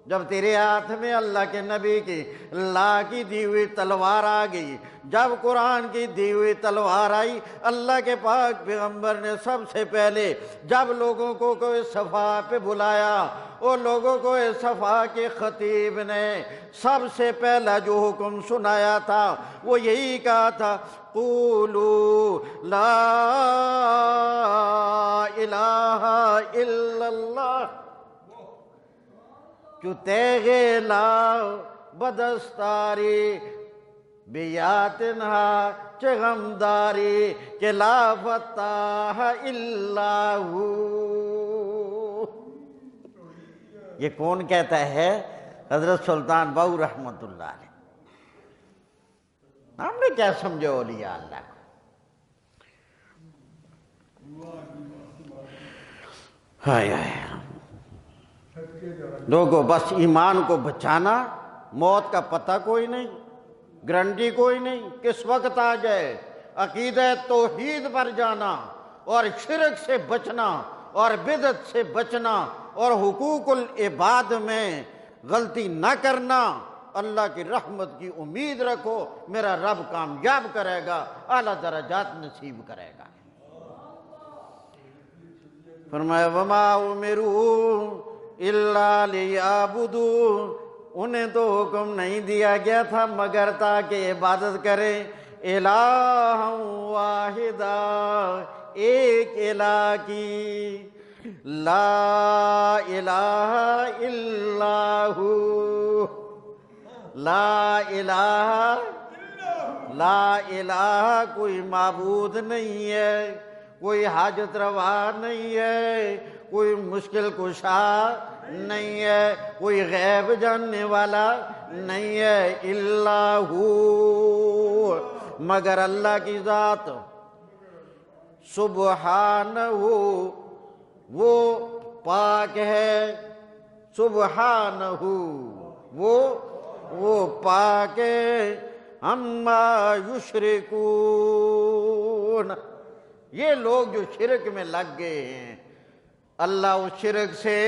جب تیرے ہاتھ میں اللہ کے نبی کی لا کی دی ہوئی تلوار آ گئی، جب قرآن کی دی ہوئی تلوار آئی، اللہ کے پاک پیغمبر نے سب سے پہلے جب لوگوں کو کوئی صفا پہ بلایا، وہ لوگوں کو اس صفا کے خطیب نے سب سے پہلا جو حکم سنایا تھا وہ یہی کہا تھا، قولوا لا الہ الا اللہ، جو تیغے لا بدستاری بیاتنہا چغمداری، کہ لا فتاح الا ہو۔ یہ کون کہتا ہے؟ حضرت سلطان باؤ رحمۃ اللہ علیہ۔ ہم نے کیا سمجھے اولیاء اللہ کو؟ ہائے ہائے، لوگوں بس ایمان کو بچانا، موت کا پتہ کوئی نہیں، گارنٹی کوئی نہیں، کس وقت آ جائے، عقیدہ توحید پر جانا اور شرک سے بچنا اور بدعت سے بچنا اور حقوق العباد میں غلطی نہ کرنا، اللہ کی رحمت کی امید رکھو، میرا رب کامیاب کرے گا، اعلیٰ درجات نصیب کرے گا۔ فرمایا وَمَا أُمِرُوا إِلَّا لِيَعْبُدُوا، انہیں تو حکم نہیں دیا گیا تھا مگر تاکہ عبادت کریں الہ واحدہ، ایک الہ کی، لا الہ الا ہو، لا الہ، لا الہ کوئی معبود نہیں ہے، کوئی حاجت روا نہیں ہے، کوئی مشکل کشا نہیں ہے، کوئی غیب جاننے والا نہیں ہے، الا ہو، مگر اللہ کی ذات، سبحانہ، وہ پاک ہے، سبحانہ، وہ پاک ہے، عما یشرکون، یہ لوگ جو شرک میں لگ گئے ہیں اللہ اس شرک سے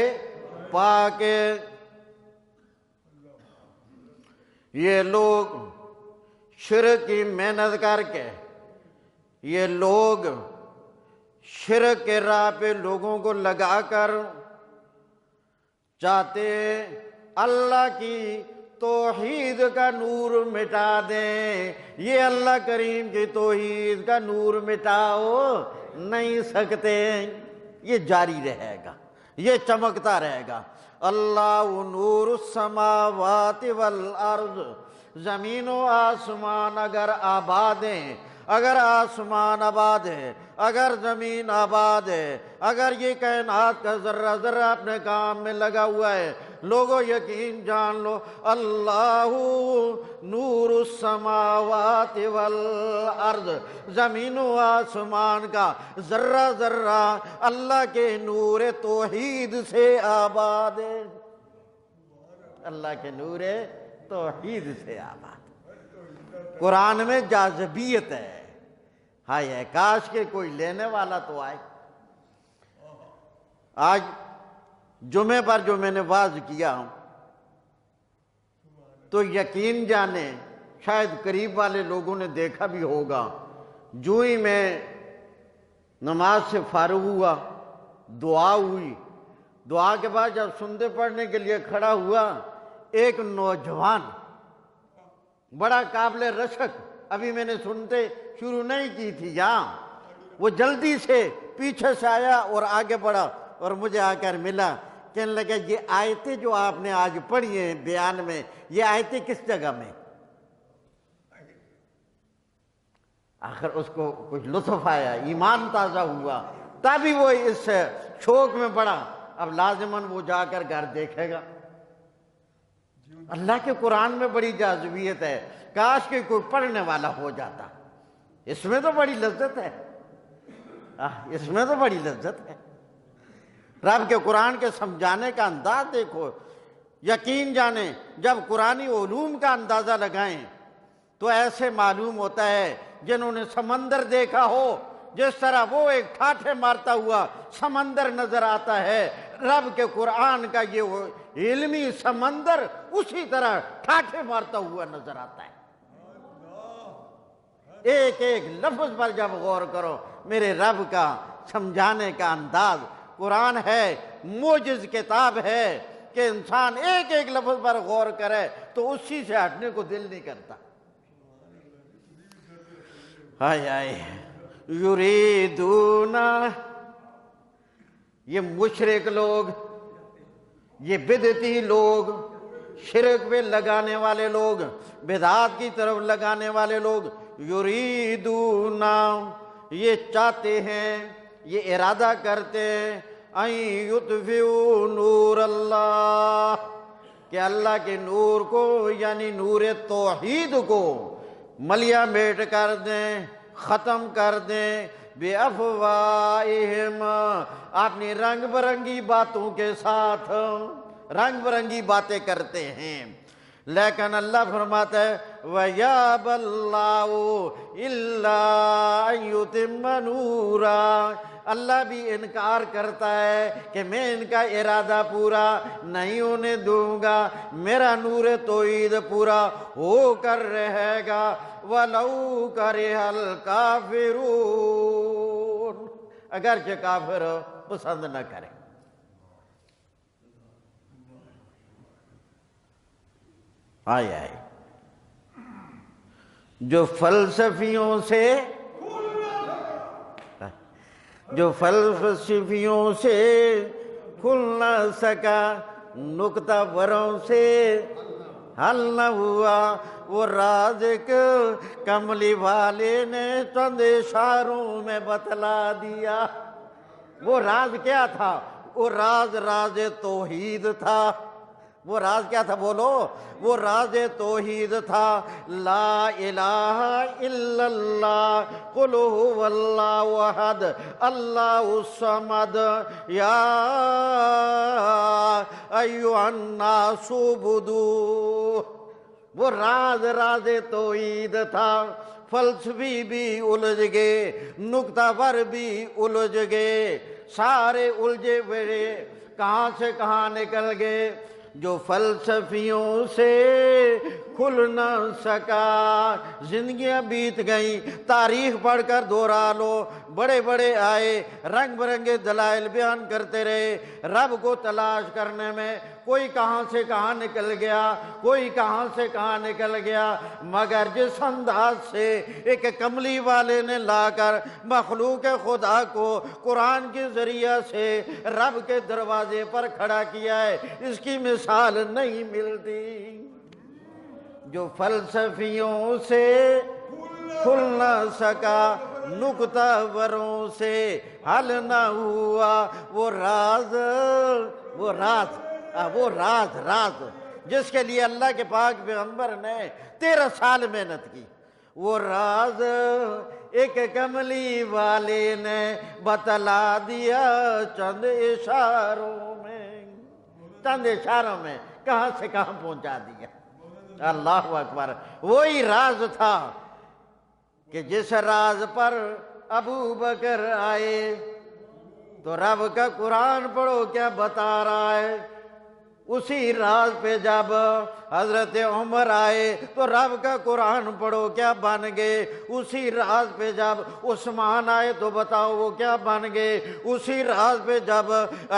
پاک ہے۔ یہ لوگ شرک کی محنت کر کے، یہ لوگ شرک کے راہ پہ لوگوں کو لگا کر چاہتے اللہ کی توحید کا نور مٹا دیں، یہ اللہ کریم کی توحید کا نور مٹاؤ نہیں سکتے، یہ جاری رہے گا، یہ چمکتا رہے گا۔ اللہ نور السماوات والارض، زمین و آسمان اگر آباد ہیں، اگر آسمان آباد ہے، اگر زمین آباد ہے، اگر یہ کائنات کا ذرہ ذرہ اپنے کام میں لگا ہوا ہے، لوگوں یقین جان لو اللہ نور السماوات والارض، زمین و آسمان کا ذرہ ذرہ اللہ کے نور توحید سے آباد ہے، اللہ کے نور توحید سے آباد۔ قرآن میں جاذبیت ہے، ہائے کاش کہ کوئی لینے والا تو آئے۔ آج جمعے پر جو میں نے واعظ کیا تو یقین جانے شاید قریب والے لوگوں نے دیکھا بھی ہوگا، جو ہی میں نماز سے فارغ ہوا دعا ہوئی، دعا کے بعد جب سنتے پڑھنے کے لیے کھڑا ہوا، ایک نوجوان بڑا قابل رشک، ابھی میں نے سنتے شروع نہیں کی تھی یہاں، وہ جلدی سے پیچھے سے آیا اور آگے بڑھا اور مجھے آ کر ملا، کہنے لگا یہ آیتیں جو آپ نے آج پڑھی ہیں بیان میں، یہ آیتیں کس جگہ میں؟ آخر اس کو کچھ لطف آیا، ایمان تازہ ہوا، تبھی وہ اس شوق میں پڑا، اب لازماً وہ جا کر گھر دیکھے گا۔ اللہ کے قرآن میں بڑی جاذبیت ہے، کاش کہ کوئی پڑھنے والا ہو جاتا، اس میں تو بڑی لذت ہے، اس میں تو بڑی لذت ہے۔ رب کے قرآن کے سمجھانے کا انداز دیکھو، یقین جانیں جب قرآنی علوم کا اندازہ لگائیں تو ایسے معلوم ہوتا ہے جنہوں نے سمندر دیکھا ہو، جس طرح وہ ایک ٹھاٹھے مارتا ہوا سمندر نظر آتا ہے، رب کے قرآن کا یہ علمی سمندر اسی طرح ٹھاٹھے مارتا ہوا نظر آتا ہے۔ ایک ایک لفظ پر جب غور کرو، میرے رب کا سمجھانے کا انداز، قرآن ہے معجز کتاب ہے کہ انسان ایک ایک لفظ پر غور کرے تو اسی سے ہٹنے کو دل نہیں کرتا۔ ہائے ہائے یریدون، یہ مشرک لوگ، یہ بدعتی لوگ، شرک پہ لگانے والے لوگ، بدعات کی طرف لگانے والے لوگ، یریدون، یہ چاہتے ہیں، یہ ارادہ کرتے ہیں، ان یطفئوا نور اللہ، کہ اللہ کے نور کو یعنی نور توحید کو ملیا میٹ کر دیں، ختم کر دیں، بے افواہہم، اپنی رنگ برنگی باتوں کے ساتھ، رنگ برنگی باتیں کرتے ہیں، لیکن اللہ فرماتا ہے وَيَأْبَى اللَّهُ إِلَّا أَن يُتِمَّ نُورَهُ، اللہ بھی انکار کرتا ہے کہ میں ان کا ارادہ پورا نہیں ہونے دوں گا، میرا نور توحید پورا ہو کر رہے گا۔ وَلَوْ كَرِهَ الْكَافِرُونَ، اگرچہ کافر پسند نہ کرے۔ آئے جو فلسفیوں سے کھل نہ سکا، نکتہ وروں سے حل نہ ہوا، وہ راز ایک کملی والے نے چند اشاروں میں بتلا دیا۔ وہ راز کیا تھا؟ وہ راز توحید تھا۔ وہ راز کیا تھا؟ بولو، وہ راز توحید تھا۔ لا الہ الا اللہ، قل هو اللہ احد اللہ الصمد، یا ایھا الناس اعبدوہ۔ وہ راز توحید تھا۔ فلسفی بھی الجھ گئے، نکتہ ور بھی الجھ گئے، سارے الجھے ہوئے کہاں سے کہاں نکل گئے۔ جو فلسفیوں سے کھل نہ سکا، زندگیاں بیت گئیں، تاریخ پڑھ کر دہرا لو، بڑے بڑے آئے، رنگ برنگے دلائل بیان کرتے رہے رب کو تلاش کرنے میں، کوئی کہاں سے کہاں نکل گیا، کوئی کہاں سے کہاں نکل گیا، مگر جس انداز سے ایک کملی والے نے لا کر مخلوق خدا کو قرآن کے ذریعہ سے رب کے دروازے پر کھڑا کیا ہے، اس کی مثال نہیں ملتی۔ جو فلسفیوں سے کھل نہ سکا، نکتہ وروں سے حل نہ ہوا، وہ راز جس کے لیے اللہ کے پاک پیغمبر نے 13 سال محنت کی، وہ راز ایک کملی والے نے بتلا دیا چند اشاروں میں کہاں سے کہاں پہنچا دیا۔ اللہ اکبر۔ وہی راز تھا کہ جس راز پر ابو بکر آئے تو رب کا قرآن پڑھو کیا بتا رہا ہے، اسی راز پہ جب حضرت عمر آئے تو رب کا قرآن پڑھو کیا بن گئے، اسی راز پہ جب عثمان آئے تو بتاؤ وہ کیا بن گئے، اسی راز پہ جب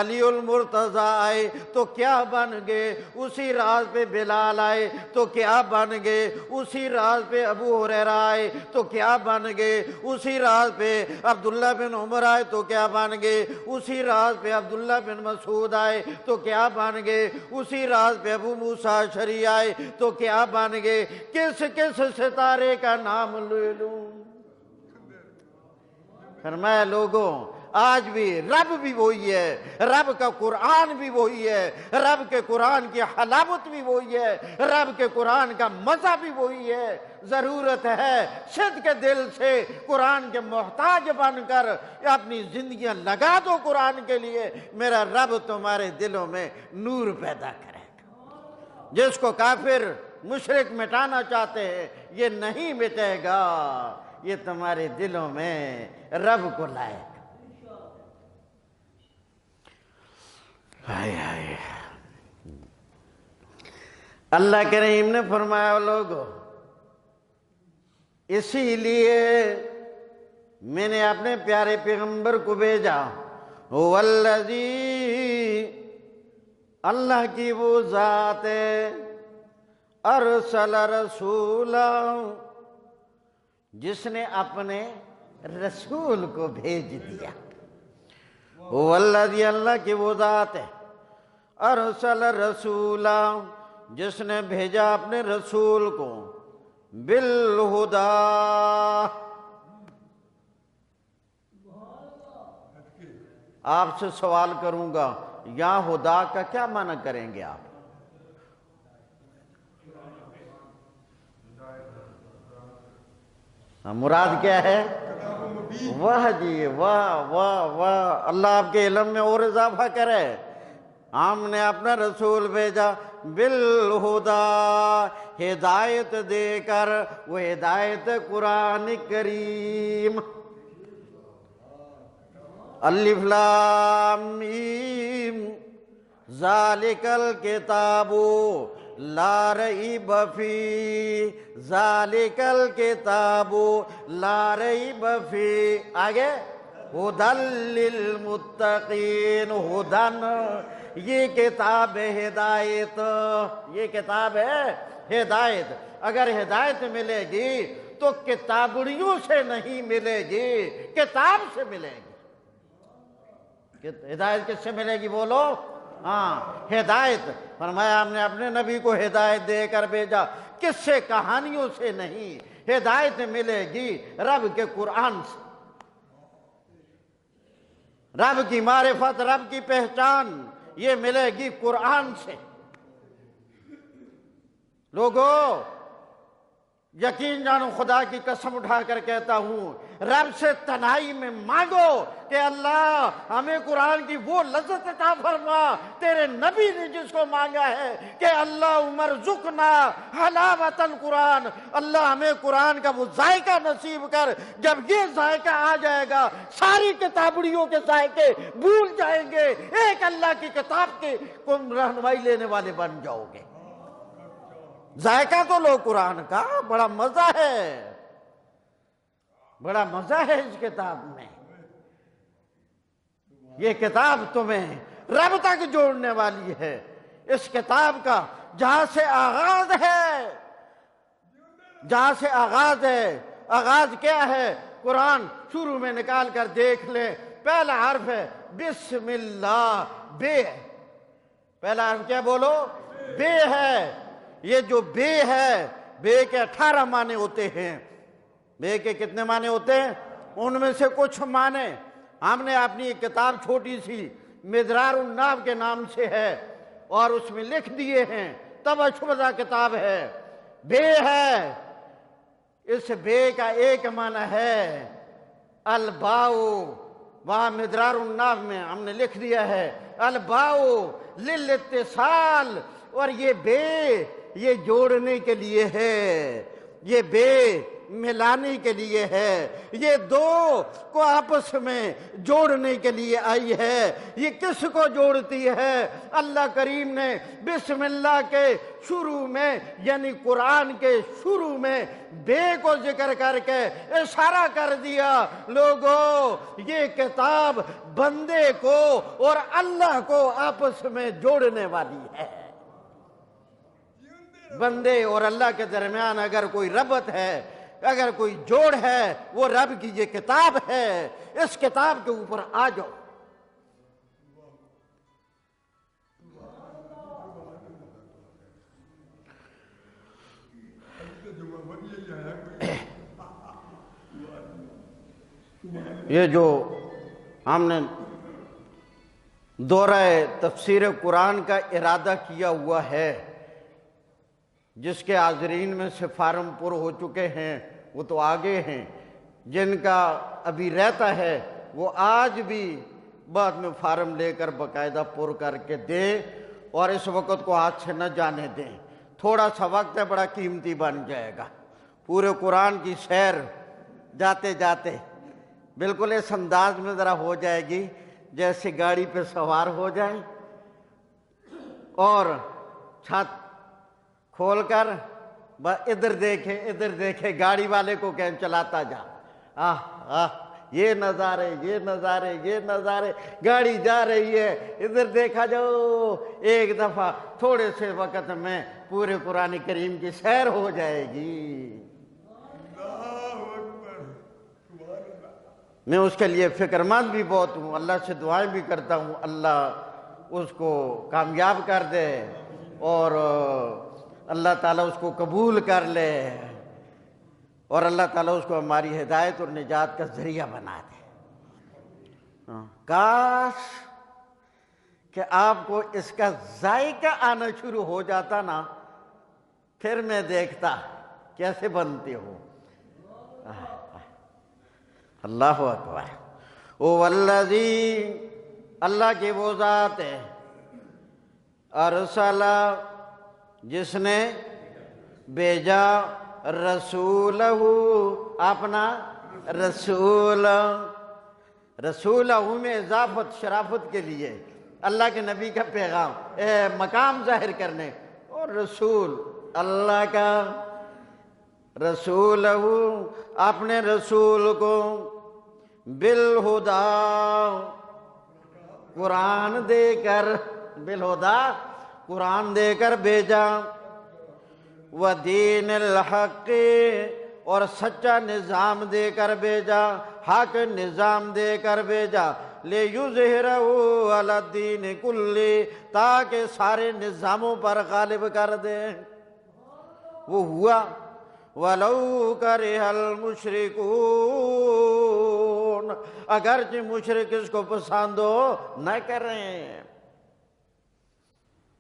علی المرتضیٰ آئے تو کیا بن گئے، اسی راز پہ بلال آئے تو کیا بن گئے، اسی راز پہ ابو ہریرہ آئے تو کیا بن گئے، اسی راز پہ عبداللہ بن عمر آئے تو کیا بن گئے، اسی راز پہ عبداللہ بن مسعود آئے تو کیا بن گئے، اسی راز پہ ابو موسیٰ اشعری آئے تو کیا بن گئے۔ کس ستارے کا نام لے لوں؟ فرمایا لوگوں آج بھی رب بھی وہی ہے، رب کا قرآن بھی وہی ہے، رب کے قرآن کی حلاوت بھی وہی ہے، رب کے قرآن کا مزہ بھی وہی ہے۔ ضرورت ہے صدق کے دل سے قرآن کے محتاج بن کر اپنی زندگیاں لگا دو قرآن کے لیے، میرا رب تمہارے دلوں میں نور پیدا کرے گا۔ جس کو کافر مشرک مٹانا چاہتے ہیں یہ نہیں مٹے گا، یہ تمہارے دلوں میں رب کو لائے گا۔ اللہ کریم نے فرمایا لوگو اسی لیے میں نے اپنے پیارے پیغمبر کو بھیجا، والذی، اللہ کی وہ ذات ہے، ارسل رسولا، جس نے اپنے رسول کو بھیج دیا۔ والذی، اللہ کی وہ ذات ہے، ارسل رسولا، جس نے بھیجا اپنے رسول کو، بالہدا، آپ سے سوال کروں گا یہاں ہدا کا کیا معنی کریں گے آپ؟ مراد کیا ہے؟ واہ جی واہ واہ واہ، اللہ آپ کے علم میں اور اضافہ کرے۔ ہم نے اپنا رسول بھیجا بالہدا، ہدایت دے کر، وہ ہدایت قرآن کریم۔ الف لام میم ذالک الکتاب لا ریب فی، ذالک الکتاب لا ریب فی، آگے ہدی للمتقین، ہدن یہ کتاب ہے ہدایت، یہ کتاب ہے ہدایت۔ اگر ہدایت ملے گی تو کتابڑیوں سے نہیں ملے گی، کتاب سے ملے گی۔ ہدایت کس سے ملے گی بولو؟ ہاں ہدایت، فرمایا ہم نے اپنے نبی کو ہدایت دے کر بھیجا، کس سے؟ کہانیوں سے نہیں، ہدایت ملے گی رب کے قرآن سے، رب کی معرفت، رب کی پہچان یہ ملے گی قرآن سے۔ لوگو یقین جانو، خدا کی قسم اٹھا کر کہتا ہوں، رب سے تنہائی میں مانگو کہ اللہ ہمیں قرآن کی وہ لذت عطا فرما تیرے نبی نے جس کو مانگا ہے کہ اللہ مرزقنا حلاوت القرآن، اللہ ہمیں قرآن کا وہ ذائقہ نصیب کر، جب یہ ذائقہ آ جائے گا ساری کتابڑیوں کے ذائقے بھول جائیں گے، ایک اللہ کی کتاب کے تم رہنمائی لینے والے بن جاؤ گے۔ ذائقہ تو لو قرآن کا، بڑا مزہ ہے، بڑا مزہ ہے اس کتاب میں۔ یہ کتاب تمہیں رب تک جوڑنے والی ہے، اس کتاب کا جہاں سے آغاز ہے، جہاں سے آغاز ہے، آغاز کیا ہے؟ قرآن شروع میں نکال کر دیکھ لیں، پہلا حرف ہے بسم اللہ، بے، پہلا حرف کیا بولو؟ بے ہے۔ یہ جو بے ہے، بے کے 18 معنی ہوتے ہیں۔ بے کے کتنے معنی ہوتے ہیں؟ ان میں سے کچھ معنی ہم نے اپنی ایک کتاب چھوٹی سی مدرار الناب کے نام سے ہے اور اس میں لکھ دیے ہیں، تبشبہ کتاب ہے۔ بے ہے، اس بے کا ایک معنی ہے الباؤ، وہاں مدرار الناب میں ہم نے لکھ دیا ہے الباؤ للاتصال، اور یہ بے یہ جوڑنے کے لیے ہے، یہ بے ملانے کے لیے ہے، یہ دو کو آپس میں جوڑنے کے لیے آئی ہے۔ یہ کس کو جوڑتی ہے؟ اللہ کریم نے بسم اللہ کے شروع میں یعنی قرآن کے شروع میں بے کو ذکر کر کے اشارہ کر دیا، لوگو یہ کتاب بندے کو اور اللہ کو آپس میں جوڑنے والی ہے۔ بندے اور اللہ کے درمیان اگر کوئی ربط ہے، اگر کوئی جوڑ ہے، وہ رب کی یہ کتاب ہے۔ اس کتاب کے اوپر آ جاؤ۔ یہ جو ہم نے دورہ تفسیر قرآن کا ارادہ کیا ہوا ہے، جس کے حاضرین میں سے فارم پر ہو چکے ہیں وہ تو آگے ہیں، جن کا ابھی رہتا ہے وہ آج بھی بعد میں فارم لے کر باقاعدہ پر کر کے دیں، اور اس وقت کو ہاتھ سے نہ جانے دیں۔ تھوڑا سا وقت ہے، بڑا قیمتی بن جائے گا۔ پورے قرآن کی سیر جاتے جاتے بالکل اس انداز میں ذرا ہو جائے گی جیسے گاڑی پہ سوار ہو جائیں اور چھت کھول کر ادھر دیکھے گاڑی والے کو کہیں چلاتا جا، یہ نظارے، یہ نظارے، یہ نظارے، گاڑی جا رہی ہے، ادھر دیکھا جاؤ۔ ایک دفعہ تھوڑے سے وقت میں پورے قرآن کریم کی سیر ہو جائے گی۔ میں اس کے لیے فکر مند بھی بہت ہوں، اللہ سے دعائیں بھی کرتا ہوں اللہ اس کو کامیاب کر دے اور اللہ تعالیٰ اس کو قبول کر لے اور اللہ تعالیٰ اس کو ہماری ہدایت اور نجات کا ذریعہ بنا دے۔ کاش کہ آپ کو اس کا ذائقہ آنا شروع ہو جاتا نا، پھر میں دیکھتا کیسے بنتے ہو۔ اللہ اکبر۔ او والذی، اللہ کی وہ ذات ہے، ارسل، جس نے بھیجا، رسولہ، اپنا رسول، رسول میں اضافت شرافت کے لیے، اللہ کے نبی کا پیغام مقام ظاہر کرنے، اور رسول اللہ کا رسول اپنے رسول کو بالہدا قرآن دے کر، بالہدا قرآن دے کر بھیجا، ودین الحق اور سچا نظام دے کر بھیجا، حق نظام دے کر بھیجا، لِيُظْهِرَهُ عَلَى الدِّينِ كُلِّهِ تاکہ سارے نظاموں پر غالب کر دے۔ وہ ہوا وَلَوْ كَرِهَ الْمُشْرِكُونَ، اگرچہ مشرک اس کو پسند ہو نہ کریں۔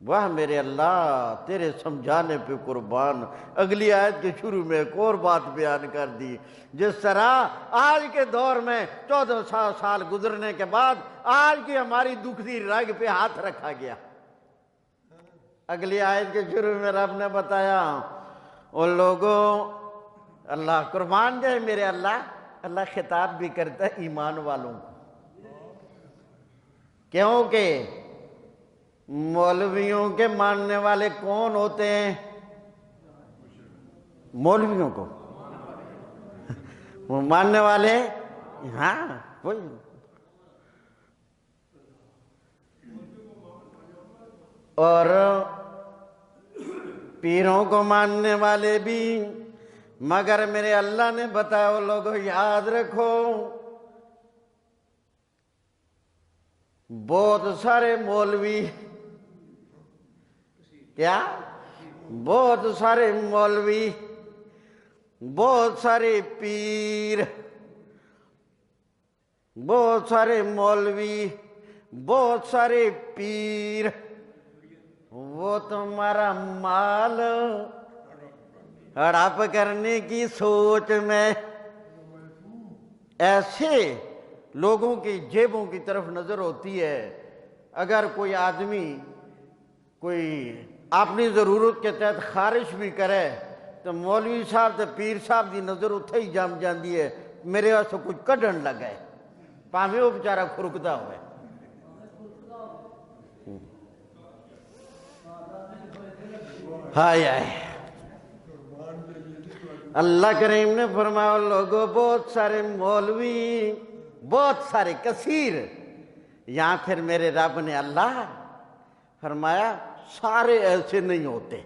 واہ میرے اللہ تیرے سمجھانے پہ قربان۔ اگلی آیت کے شروع میں ایک اور بات بیان کر دی، جس طرح آج کے دور میں 1400 سال گزرنے کے بعد آج کی ہماری دکھتی رگ پہ ہاتھ رکھا گیا۔ اگلی آیت کے شروع میں رب نے بتایا ان لوگوں، اللہ قربان جائے میرے اللہ خطاب بھی کرتا ہے ایمان والوں کو، کیونکہ مولویوں کے ماننے والے کون ہوتے ہیں؟ مولویوں کو وہ ماننے والے، ہاں وہی، اور پیروں کو ماننے والے بھی، مگر میرے اللہ نے بتایا وہ لوگوں یاد رکھو بہت سارے مولوی، کیا بہت سارے مولوی، بہت سارے پیر، بہت سارے مولوی، بہت سارے پیر، وہ تمہارا مال ہڑپ کرنے کی سوچ میں ایسے لوگوں کی جیبوں کی طرف نظر ہوتی ہے۔ اگر کوئی آدمی کوئی اپنی ضرورت کے تحت خارش بھی کرے تو مولوی صاحب تو پیر صاحب دی نظر اتھے ہی جم جاندی ہے، میرے واسطے کچھ کڈن لگا ہے، پاویں وہ بیچارہ کھرکدا ہوئے۔ ہائے ہائے، اللہ کریم نے فرمایا لوگوں بہت سارے مولوی، بہت سارے کثیر، یہاں پھر میرے رب نے اللہ فرمایا سارے ایسے نہیں ہوتے،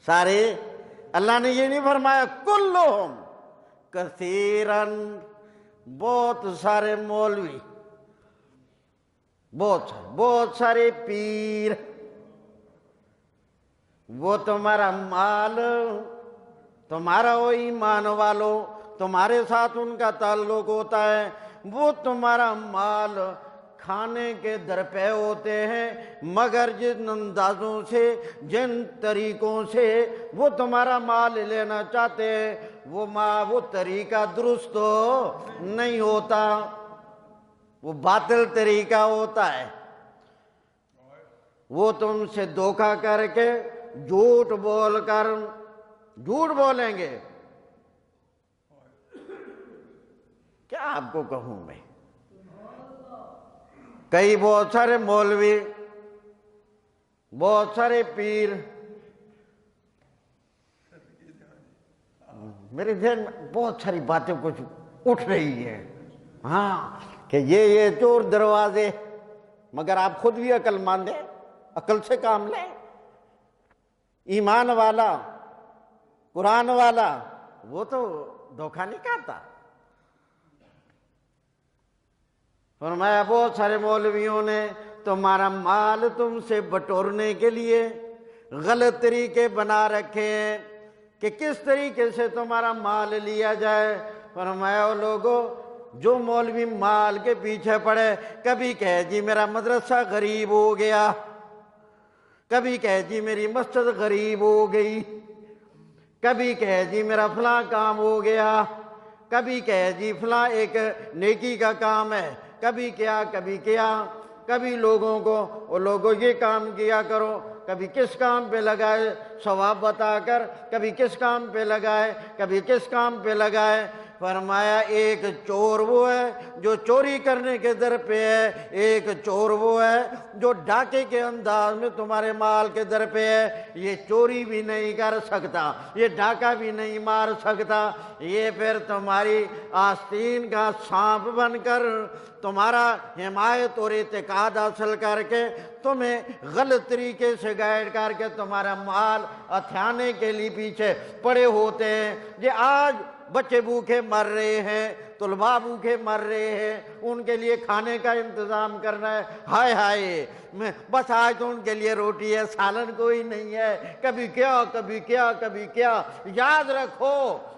سارے، اللہ نے یہ نہیں فرمایا کلہم، کثیرن، بہت سارے مولوی، بہت سارے پیر، وہ تمہارا مال، تمہارا وہ ایمان والو، تمہارے ساتھ ان کا تعلق ہوتا ہے، وہ تمہارا مال کھانے کے درپے ہوتے ہیں، مگر جن اندازوں سے، جن طریقوں سے وہ تمہارا مال لینا چاہتے ہیں وہ طریقہ درست نہیں ہوتا، وہ باطل طریقہ ہوتا ہے، وہ تم سے دھوکہ کر کے جھوٹ بولیں گے۔ کیا آپ کو کہوں میں، کئی بہت سارے مولوی، بہت سارے پیر، میرے ذہن میں بہت ساری باتیں کچھ اٹھ رہی ہیں، ہاں کہ یہ چور دروازے، مگر آپ خود بھی عقل مند ہیں، عقل سے کام لیں۔ ایمان والا، قرآن والا، وہ تو دھوکہ نہیں کھاتا۔ فرمایا بہت سارے مولویوں نے تمہارا مال تم سے بٹورنے کے لیے غلط طریقے بنا رکھے ہیں کہ کس طریقے سے تمہارا مال لیا جائے۔ فرمایا لوگوں جو مولوی مال کے پیچھے پڑے، کبھی کہے جی میرا مدرسہ غریب ہو گیا، کبھی کہے جی میری مسجد غریب ہو گئی، کبھی کہے جی میرا فلاں کام ہو گیا، کبھی کہے جی فلاں ایک نیکی کا کام ہے، کبھی کبھی لوگوں کو وہ لوگوں یہ کام کیا کرو، کبھی کس کام پہ لگائے ثواب بتا کر، کبھی کس کام پہ لگائے، کبھی کس کام پہ لگائے، فرمایا ایک چور وہ ہے جو چوری کرنے کے در پہ ہے، ایک چور وہ ہے جو ڈاکے کے انداز میں تمہارے مال کے در پہ ہے۔ یہ چوری بھی نہیں کر سکتا، یہ ڈاکہ بھی نہیں مار سکتا، یہ پھر تمہاری آستین کا سانپ بن کر تمہارا حمایت اور اعتقاد حاصل کر کے تمہیں غلط طریقے سے گائیڈ کر کے تمہارا مال ہتھیانے کے لیے پیچھے پڑے ہوتے ہیں۔ یہ آج بچے بھوکے مر رہے ہیں، طلباء بھوکے مر رہے ہیں، ان کے لیے کھانے کا انتظام کرنا ہے، ہائے ہائے بس آج تو ان کے لیے روٹی ہے، سالن کوئی نہیں ہے، کبھی کیا کبھی کیا کبھی کیا۔ یاد رکھو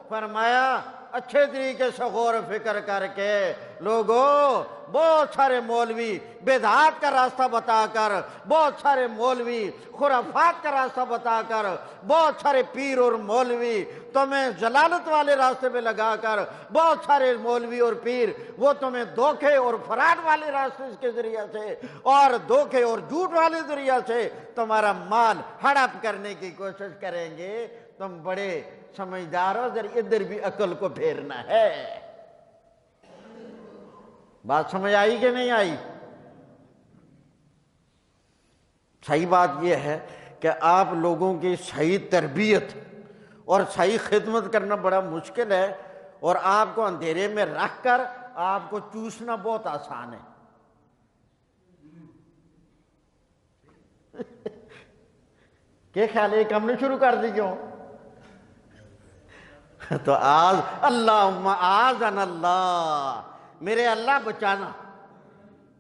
فرمایا اچھے طریقے سے غور و فکر کر کے لوگوں، بہت سارے مولوی بدعات کا راستہ بتا کر، بہت سارے مولوی خرافات کا راستہ بتا کر، بہت سارے پیر اور مولوی تمہیں ضلالت والے راستے پہ لگا کر، بہت سارے مولوی اور پیر وہ تمہیں دھوکے اور فراڈ والے راستے کے ذریعے سے اور دھوکے اور جھوٹ والے ذریعے سے تمہارا مال ہڑپ کرنے کی کوشش کریں گے۔ تم بڑے سمجھدار ہو، ادھر بھی عقل کو پھیرنا ہے۔ بات سمجھ آئی کہ نہیں آئی؟ صحیح بات یہ ہے کہ آپ لوگوں کی صحیح تربیت اور صحیح خدمت کرنا بڑا مشکل ہے، اور آپ کو اندھیرے میں رکھ کر آپ کو چوسنا بہت آسان ہے۔ کیا خیال ہے کم نے شروع کر دی کیوں؟ تو آج اللہم آذن اللہ، میرے اللہ بچانا،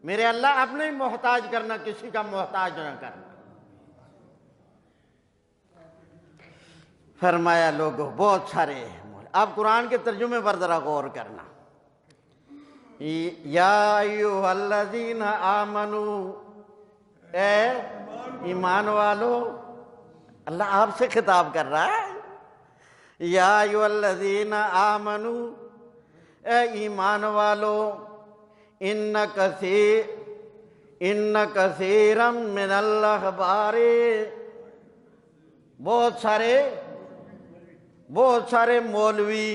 میرے اللہ اپنے ہی محتاج کرنا، کسی کا محتاج نہ کرنا۔ فرمایا لوگوں بہت سارے، اب قرآن کے ترجمے پر ذرا غور کرنا۔ یا ایھا الذین آمنو، اے ایمان والو، اللہ آپ سے خطاب کر رہا ہے۔ یا ایھا الذین آمنو، اے ایمان والو، ان کثیرا من الاحبار، بہت سارے مولوی،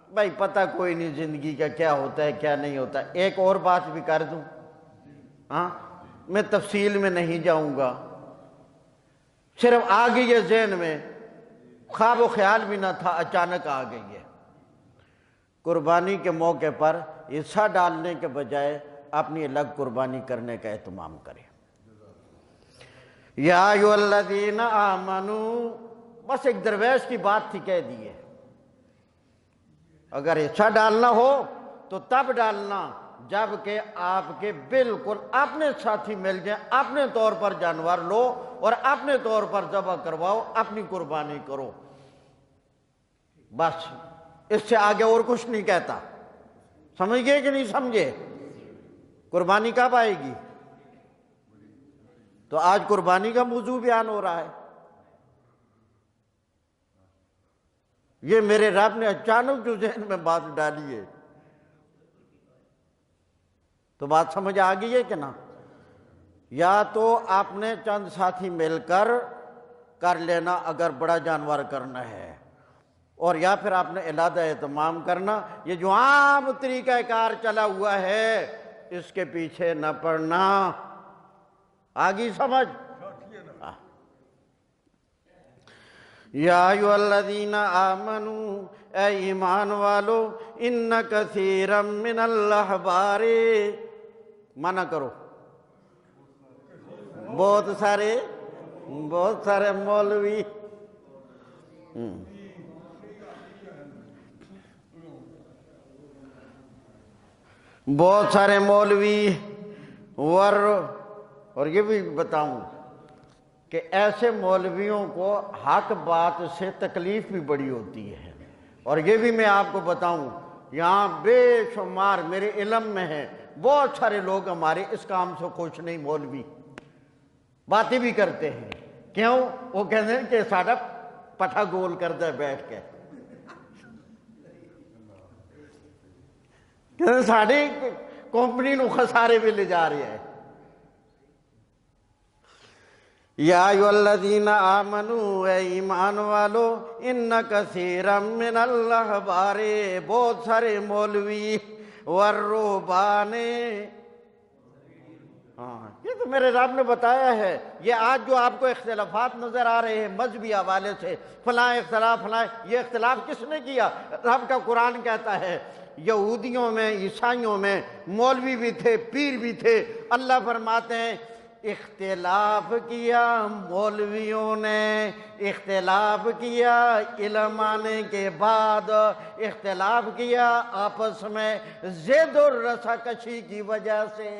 بھائی پتہ کوئی نہیں زندگی کا کیا ہوتا ہے کیا نہیں ہوتا۔ ایک اور بات بھی کر دوں، ہاں میں تفصیل میں نہیں جاؤں گا، صرف آ گئی ہے ذہن میں، خواب و خیال بھی نہ تھا، اچانک آ گئی ہے۔ قربانی کے موقع پر حصہ ڈالنے کے بجائے اپنی الگ قربانی کرنے کا اہتمام کریں۔ یا ایھا الذین آمنو، بس ایک درویش کی بات تھی، کہہ دی ہے۔ اگر حصہ ڈالنا ہو تو تب ڈالنا جب کہ آپ کے بالکل اپنے ساتھی مل جائیں، اپنے طور پر جانور لو اور اپنے طور پر ذبح کرواؤ، اپنی قربانی کرو، بس اس سے آگے اور کچھ نہیں کہتا۔ سمجھ گئے کہ نہیں سمجھے؟ قربانی کب آئے گی؟ تو آج قربانی کا موضوع بیان ہو رہا ہے۔ یہ میرے رب نے اچانک جو ذہن میں بات ڈالی ہے، تو بات سمجھ آ گئی ہے کہ نا؟ یا تو اپنے چند ساتھی مل کر لینا اگر بڑا جانور کرنا ہے، اور یا پھر آپ نے علیحدہ اہتمام کرنا۔ یہ جو عام طریقہ کار چلا ہوا ہے اس کے پیچھے نہ پڑنا۔ آگی سمجھ؟ یا ایھا الذین آمنو، اے ایمان والو، ان کثیرا من الاحبار، منع کرو، بہت سارے مولوی، بہت سارے مولوی اور یہ بھی بتاؤں کہ ایسے مولویوں کو حق بات سے تکلیف بھی بڑی ہوتی ہے، اور یہ بھی میں آپ کو بتاؤں، یہاں بے شمار میرے علم میں ہے بہت سارے لوگ ہمارے اس کام سے خوش نہیں، مولوی باتیں بھی کرتے ہیں، کیوں؟ وہ کہتے ہیں کہ ساڈا پٹھا گول کرتا ہے بیٹھ کے، کہتے ہیں ساڑی کمپنی نو خسارے بھی لے جا رہی ہے۔ یا ایھا الذین آمنوا، اے ایمان والو، ان کثیرا من الاحبار، بہت سارے مولوی، والرہبان، ہاں یہ تو میرے رب نے بتایا ہے۔ یہ آج جو آپ کو اختلافات نظر آ رہے ہیں مذہبی حوالے سے، فلاں اختلاف فلاں، یہ اختلاف کس نے کیا؟ رب کا قرآن کہتا ہے یہودیوں میں، عیسائیوں میں مولوی بھی تھے، پیر بھی تھے۔ اللہ فرماتے ہیں اختلاف کیا مولویوں نے، اختلاف کیا علم آنے کے بعد، اختلاف کیا آپس میں زد و رساکشی کی وجہ سے۔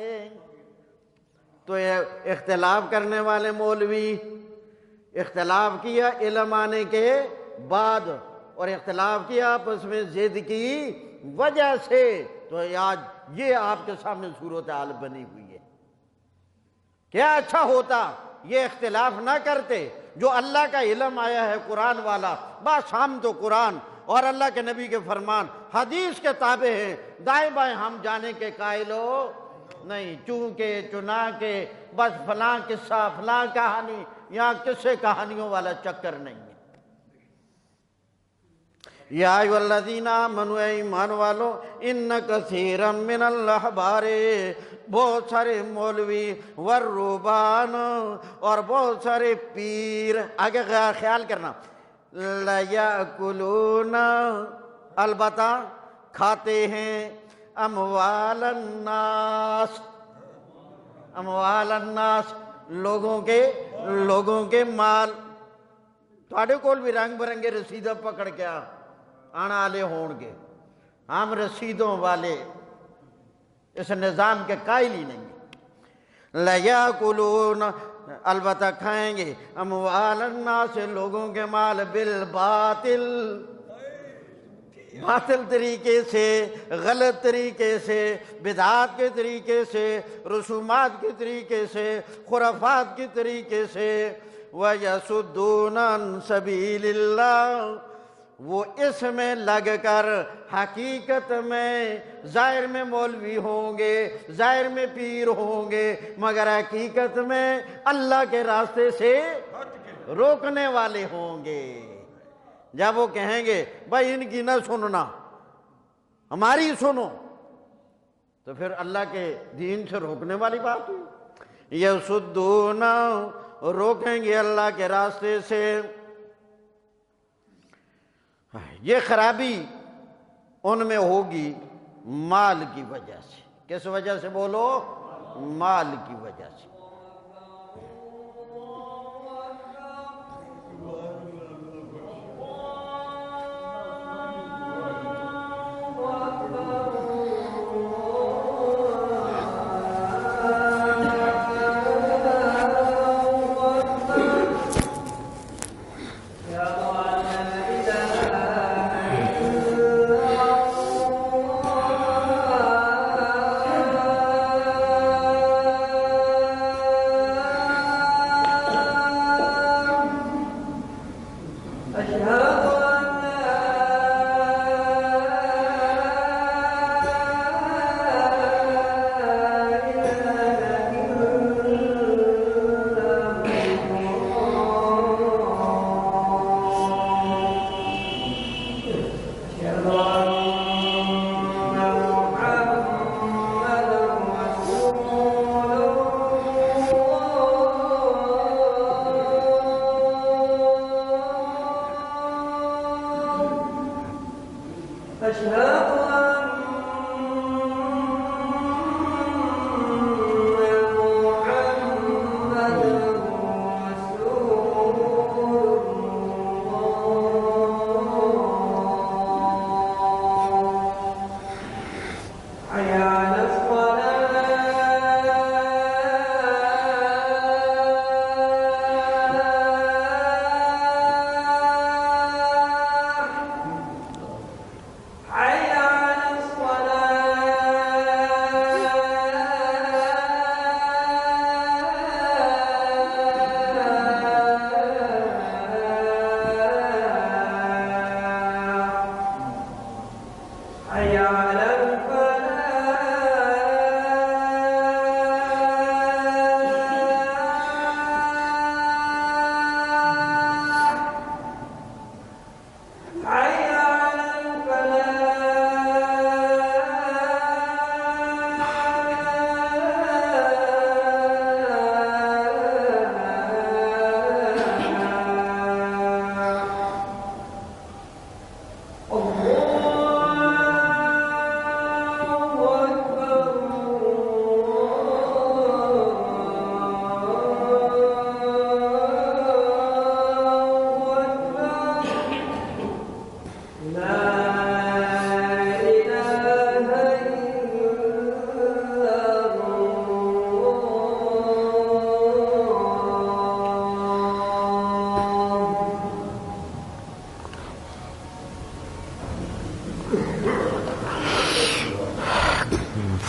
تو یہ اختلاف کرنے والے مولوی، اختلاف کیا علم آنے کے بعد، اور اختلاف کیا آپس میں ضد کی وجہ سے، تو آج یہ آپ کے سامنے صورتحال بنی ہوئی ہے۔ کیا اچھا ہوتا یہ اختلاف نہ کرتے، جو اللہ کا علم آیا ہے قرآن والا، بس ہم تو قرآن اور اللہ کے نبی کے فرمان حدیث کے تابع ہیں، دائیں بائیں ہم جانے کے قائل ہو نہیں، چونکہ چنا کے بس فلاں قصہ فلاں کہانی، یہاں قصے کہانیوں والا چکر نہیں ہے۔ یا ایھا الذین آمنوا، اے ایمان والو، ان کثیرا من الاحبار، بہت سارے مولوی، والرہبان، اور بہت سارے پیر، آگے خیال کرنا، لیأکلون، البتہ کھاتے ہیں، اموال الناس، اموال الناس، لوگوں کے مال۔ تھوڑے کول بھی رنگ برنگے رسیدہ پکڑ کے آنا والے ہون گے، ہم رسیدوں والے اس نظام کے قائل ہی نہیں ہیں۔ لیاکلون، البتہ کھائیں گے، اموال الناس، لوگوں کے مال، بالباطل، باطل طریقے سے، غلط طریقے سے، بدعات کے طریقے سے، رسومات کے طریقے سے، خرافات کے طریقے سے، وَيَصُدُّونَ عَن سَبِيلِ اللَّهِ، وہ اس میں لگ کر حقیقت میں ظاہر میں مولوی ہوں گے، ظاہر میں پیر ہوں گے، مگر حقیقت میں اللہ کے راستے سے روکنے والے ہوں گے۔ جب وہ کہیں گے بھائی ان کی نہ سننا، ہماری سنو، تو پھر اللہ کے دین سے روکنے والی بات ہوئی۔ یصدون، روکیں گے اللہ کے راستے سے۔ یہ خرابی ان میں ہوگی مال کی وجہ سے۔ کس وجہ سے بولو؟ مال کی وجہ سے۔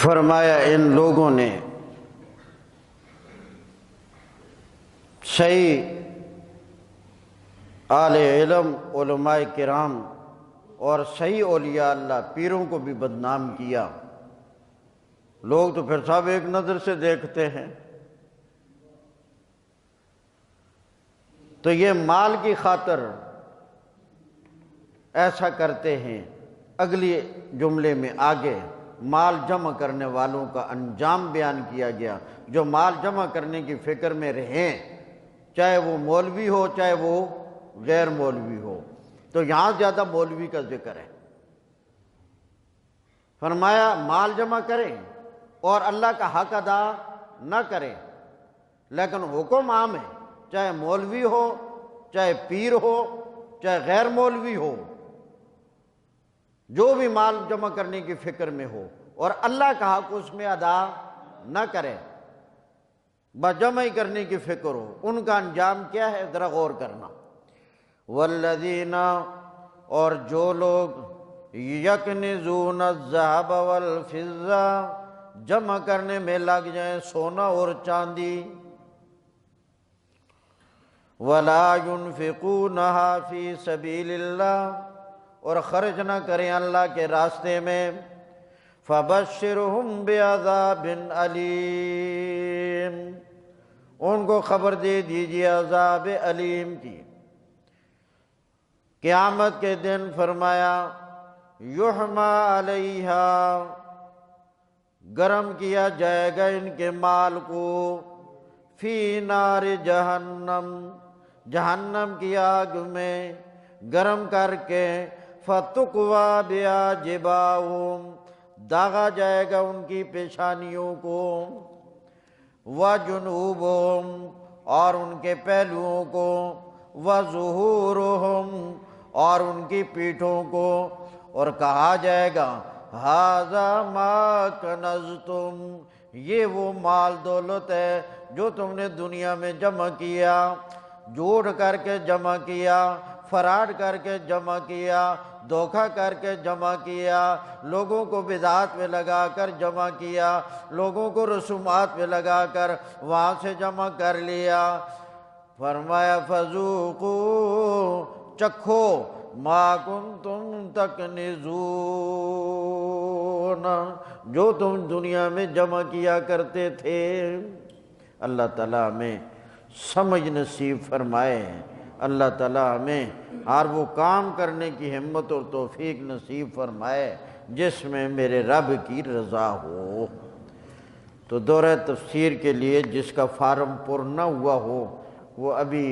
فرمایا ان لوگوں نے صحیح اہل علم علماء کرام اور صحیح اولیاء اللہ پیروں کو بھی بدنام کیا۔ لوگ تو پھر سب ایک نظر سے دیکھتے ہیں، تو یہ مال کی خاطر ایسا کرتے ہیں۔ اگلی جملے میں آگے مال جمع کرنے والوں کا انجام بیان کیا گیا، جو مال جمع کرنے کی فکر میں رہیں، چاہے وہ مولوی ہو چاہے وہ غیر مولوی ہو۔ تو یہاں زیادہ مولوی کا ذکر ہے۔ فرمایا مال جمع کریں اور اللہ کا حق ادا نہ کریں، لیکن حکم عام ہے، چاہے مولوی ہو چاہے پیر ہو چاہے غیر مولوی ہو، جو بھی مال جمع کرنے کی فکر میں ہو اور اللہ کا حق اس میں ادا نہ کرے، بس جمع ہی کرنے کی فکر ہو، ان کا انجام کیا ہے ذرا غور کرنا۔ والذین، اور جو لوگ یکنزون الذہب والفضہ، جمع کرنے میں لگ جائیں سونا اور چاندی، ولا ينفقونها فی سبیل اللہ، اور خرچ نہ کریں اللہ کے راستے میں، فبشرہم بعذاب علیم، ان کو خبر دے دیجیے عذاب علیم کی۔ قیامت کے دن فرمایا یحما علیہا، گرم کیا جائے گا ان کے مال کو، فی نار جہنم، جہنم کی آگ میں گرم کر کے، فتقوی بہا جباہم، داغا جائے گا ان کی پیشانیوں کو، وجنوبہم، اور ان کے پہلوؤں کو، وظہورہم، اور ان کی پیٹھوں کو، اور کہا جائے گا ھذا ما کنزتم، یہ وہ مال دولت ہے جو تم نے دنیا میں جمع کیا، جھوٹ کر کے جمع کیا، فراڈ کر کے جمع کیا، دھوکہ کر کے جمع کیا، لوگوں کو بدعات میں لگا کر جمع کیا، لوگوں کو رسومات میں لگا کر وہاں سے جمع کر لیا۔ فرمایا فذوقوا، چکھو، ما کنتم تکنزون، جو تم دنیا میں جمع کیا کرتے تھے۔ اللہ تعالیٰ ہمیں سمجھ نصیب فرمائے، اللہ تعالیٰ ہمیں ہر وہ کام کرنے کی ہمت اور توفیق نصیب فرمائے جس میں میرے رب کی رضا ہو۔ تو دورہ تفسیر کے لیے جس کا فارم پر نہ ہوا ہو وہ ابھی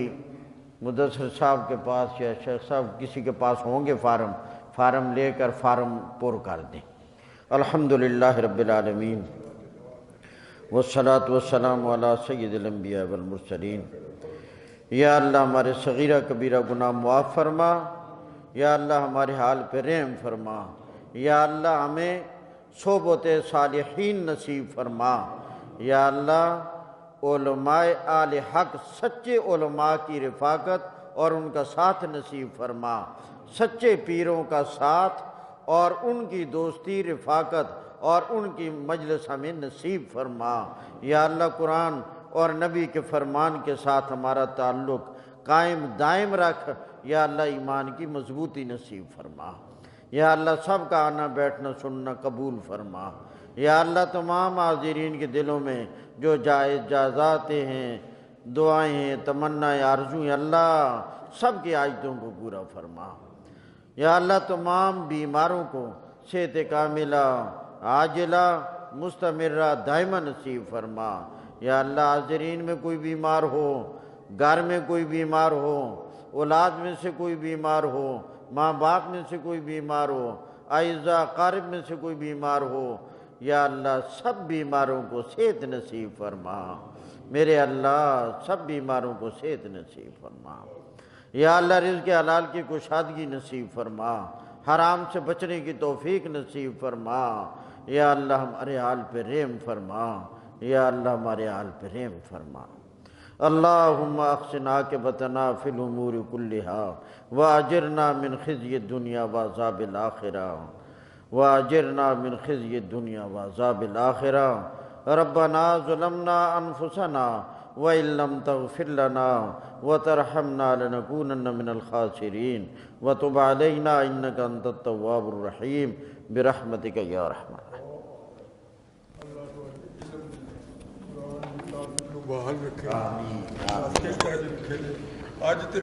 مدثر صاحب کے پاس یا شیخ صاحب کسی کے پاس ہوں گے فارم لے کر فارم پر کر دیں۔ الحمدللہ رب العالمین، والصلاة والسلام علی سید الانبیاء والمرسلین۔ یا اللہ ہمارے صغیرہ کبیرہ گناہ معاف فرما، یا اللہ ہمارے حال پہ رحم فرما، یا اللہ ہمیں صحبت صالحین نصیب فرما، یا اللہ علماء آل حق سچے علماء کی رفاقت اور ان کا ساتھ نصیب فرما، سچے پیروں کا ساتھ اور ان کی دوستی رفاقت اور ان کی مجلس ہمیں نصیب فرما، یا اللہ قرآن اور نبی کے فرمان کے ساتھ ہمارا تعلق قائم دائم رکھ، یا اللہ ایمان کی مضبوطی نصیب فرما، یا اللہ سب کا آنا بیٹھنا سننا قبول فرما، یا اللہ تمام حاضرین کے دلوں میں جو جائز جازاتیں ہیں، دعائیں ہیں، تمنائیں، آرزویں، اللہ سب کی حاجتوں کو پورا فرما، یا اللہ تمام بیماروں کو صحت کاملہ عاجلہ مستمرہ دائمہ نصیب فرما، یا اللہ حاضرین میں کوئی بیمار ہو، گھر میں کوئی بیمار ہو، اولاد میں سے کوئی بیمار ہو، ماں باپ میں سے کوئی بیمار ہو، اعزاء اقارب میں سے کوئی بیمار ہو، یا اللہ سب بیماروں کو صحت نصیب فرما، میرے اللہ سب بیماروں کو صحت نصیب فرما، یا اللہ رزق حلال کی کشادگی نصیب فرما، حرام سے بچنے کی توفیق نصیب فرما، یا اللہ ہمارے حال پہ رحم فرما، یا اللہ ہمارے حال پہ رحم فرما۔ اللہم احسن عاقبتنا فی الامور کلہا واجرنا من خزی الدنیا وعذاب الآخرہ، وأجرنا من خزي الدنيا وعذاب الآخرة ربنا ظلمنا أنفسنا وإن لم تغفر لنا وترحمنا لنكونن من الخاسرين وتب علينا إنك أنت التواب الرحيم برحمتك يا رحمن آمین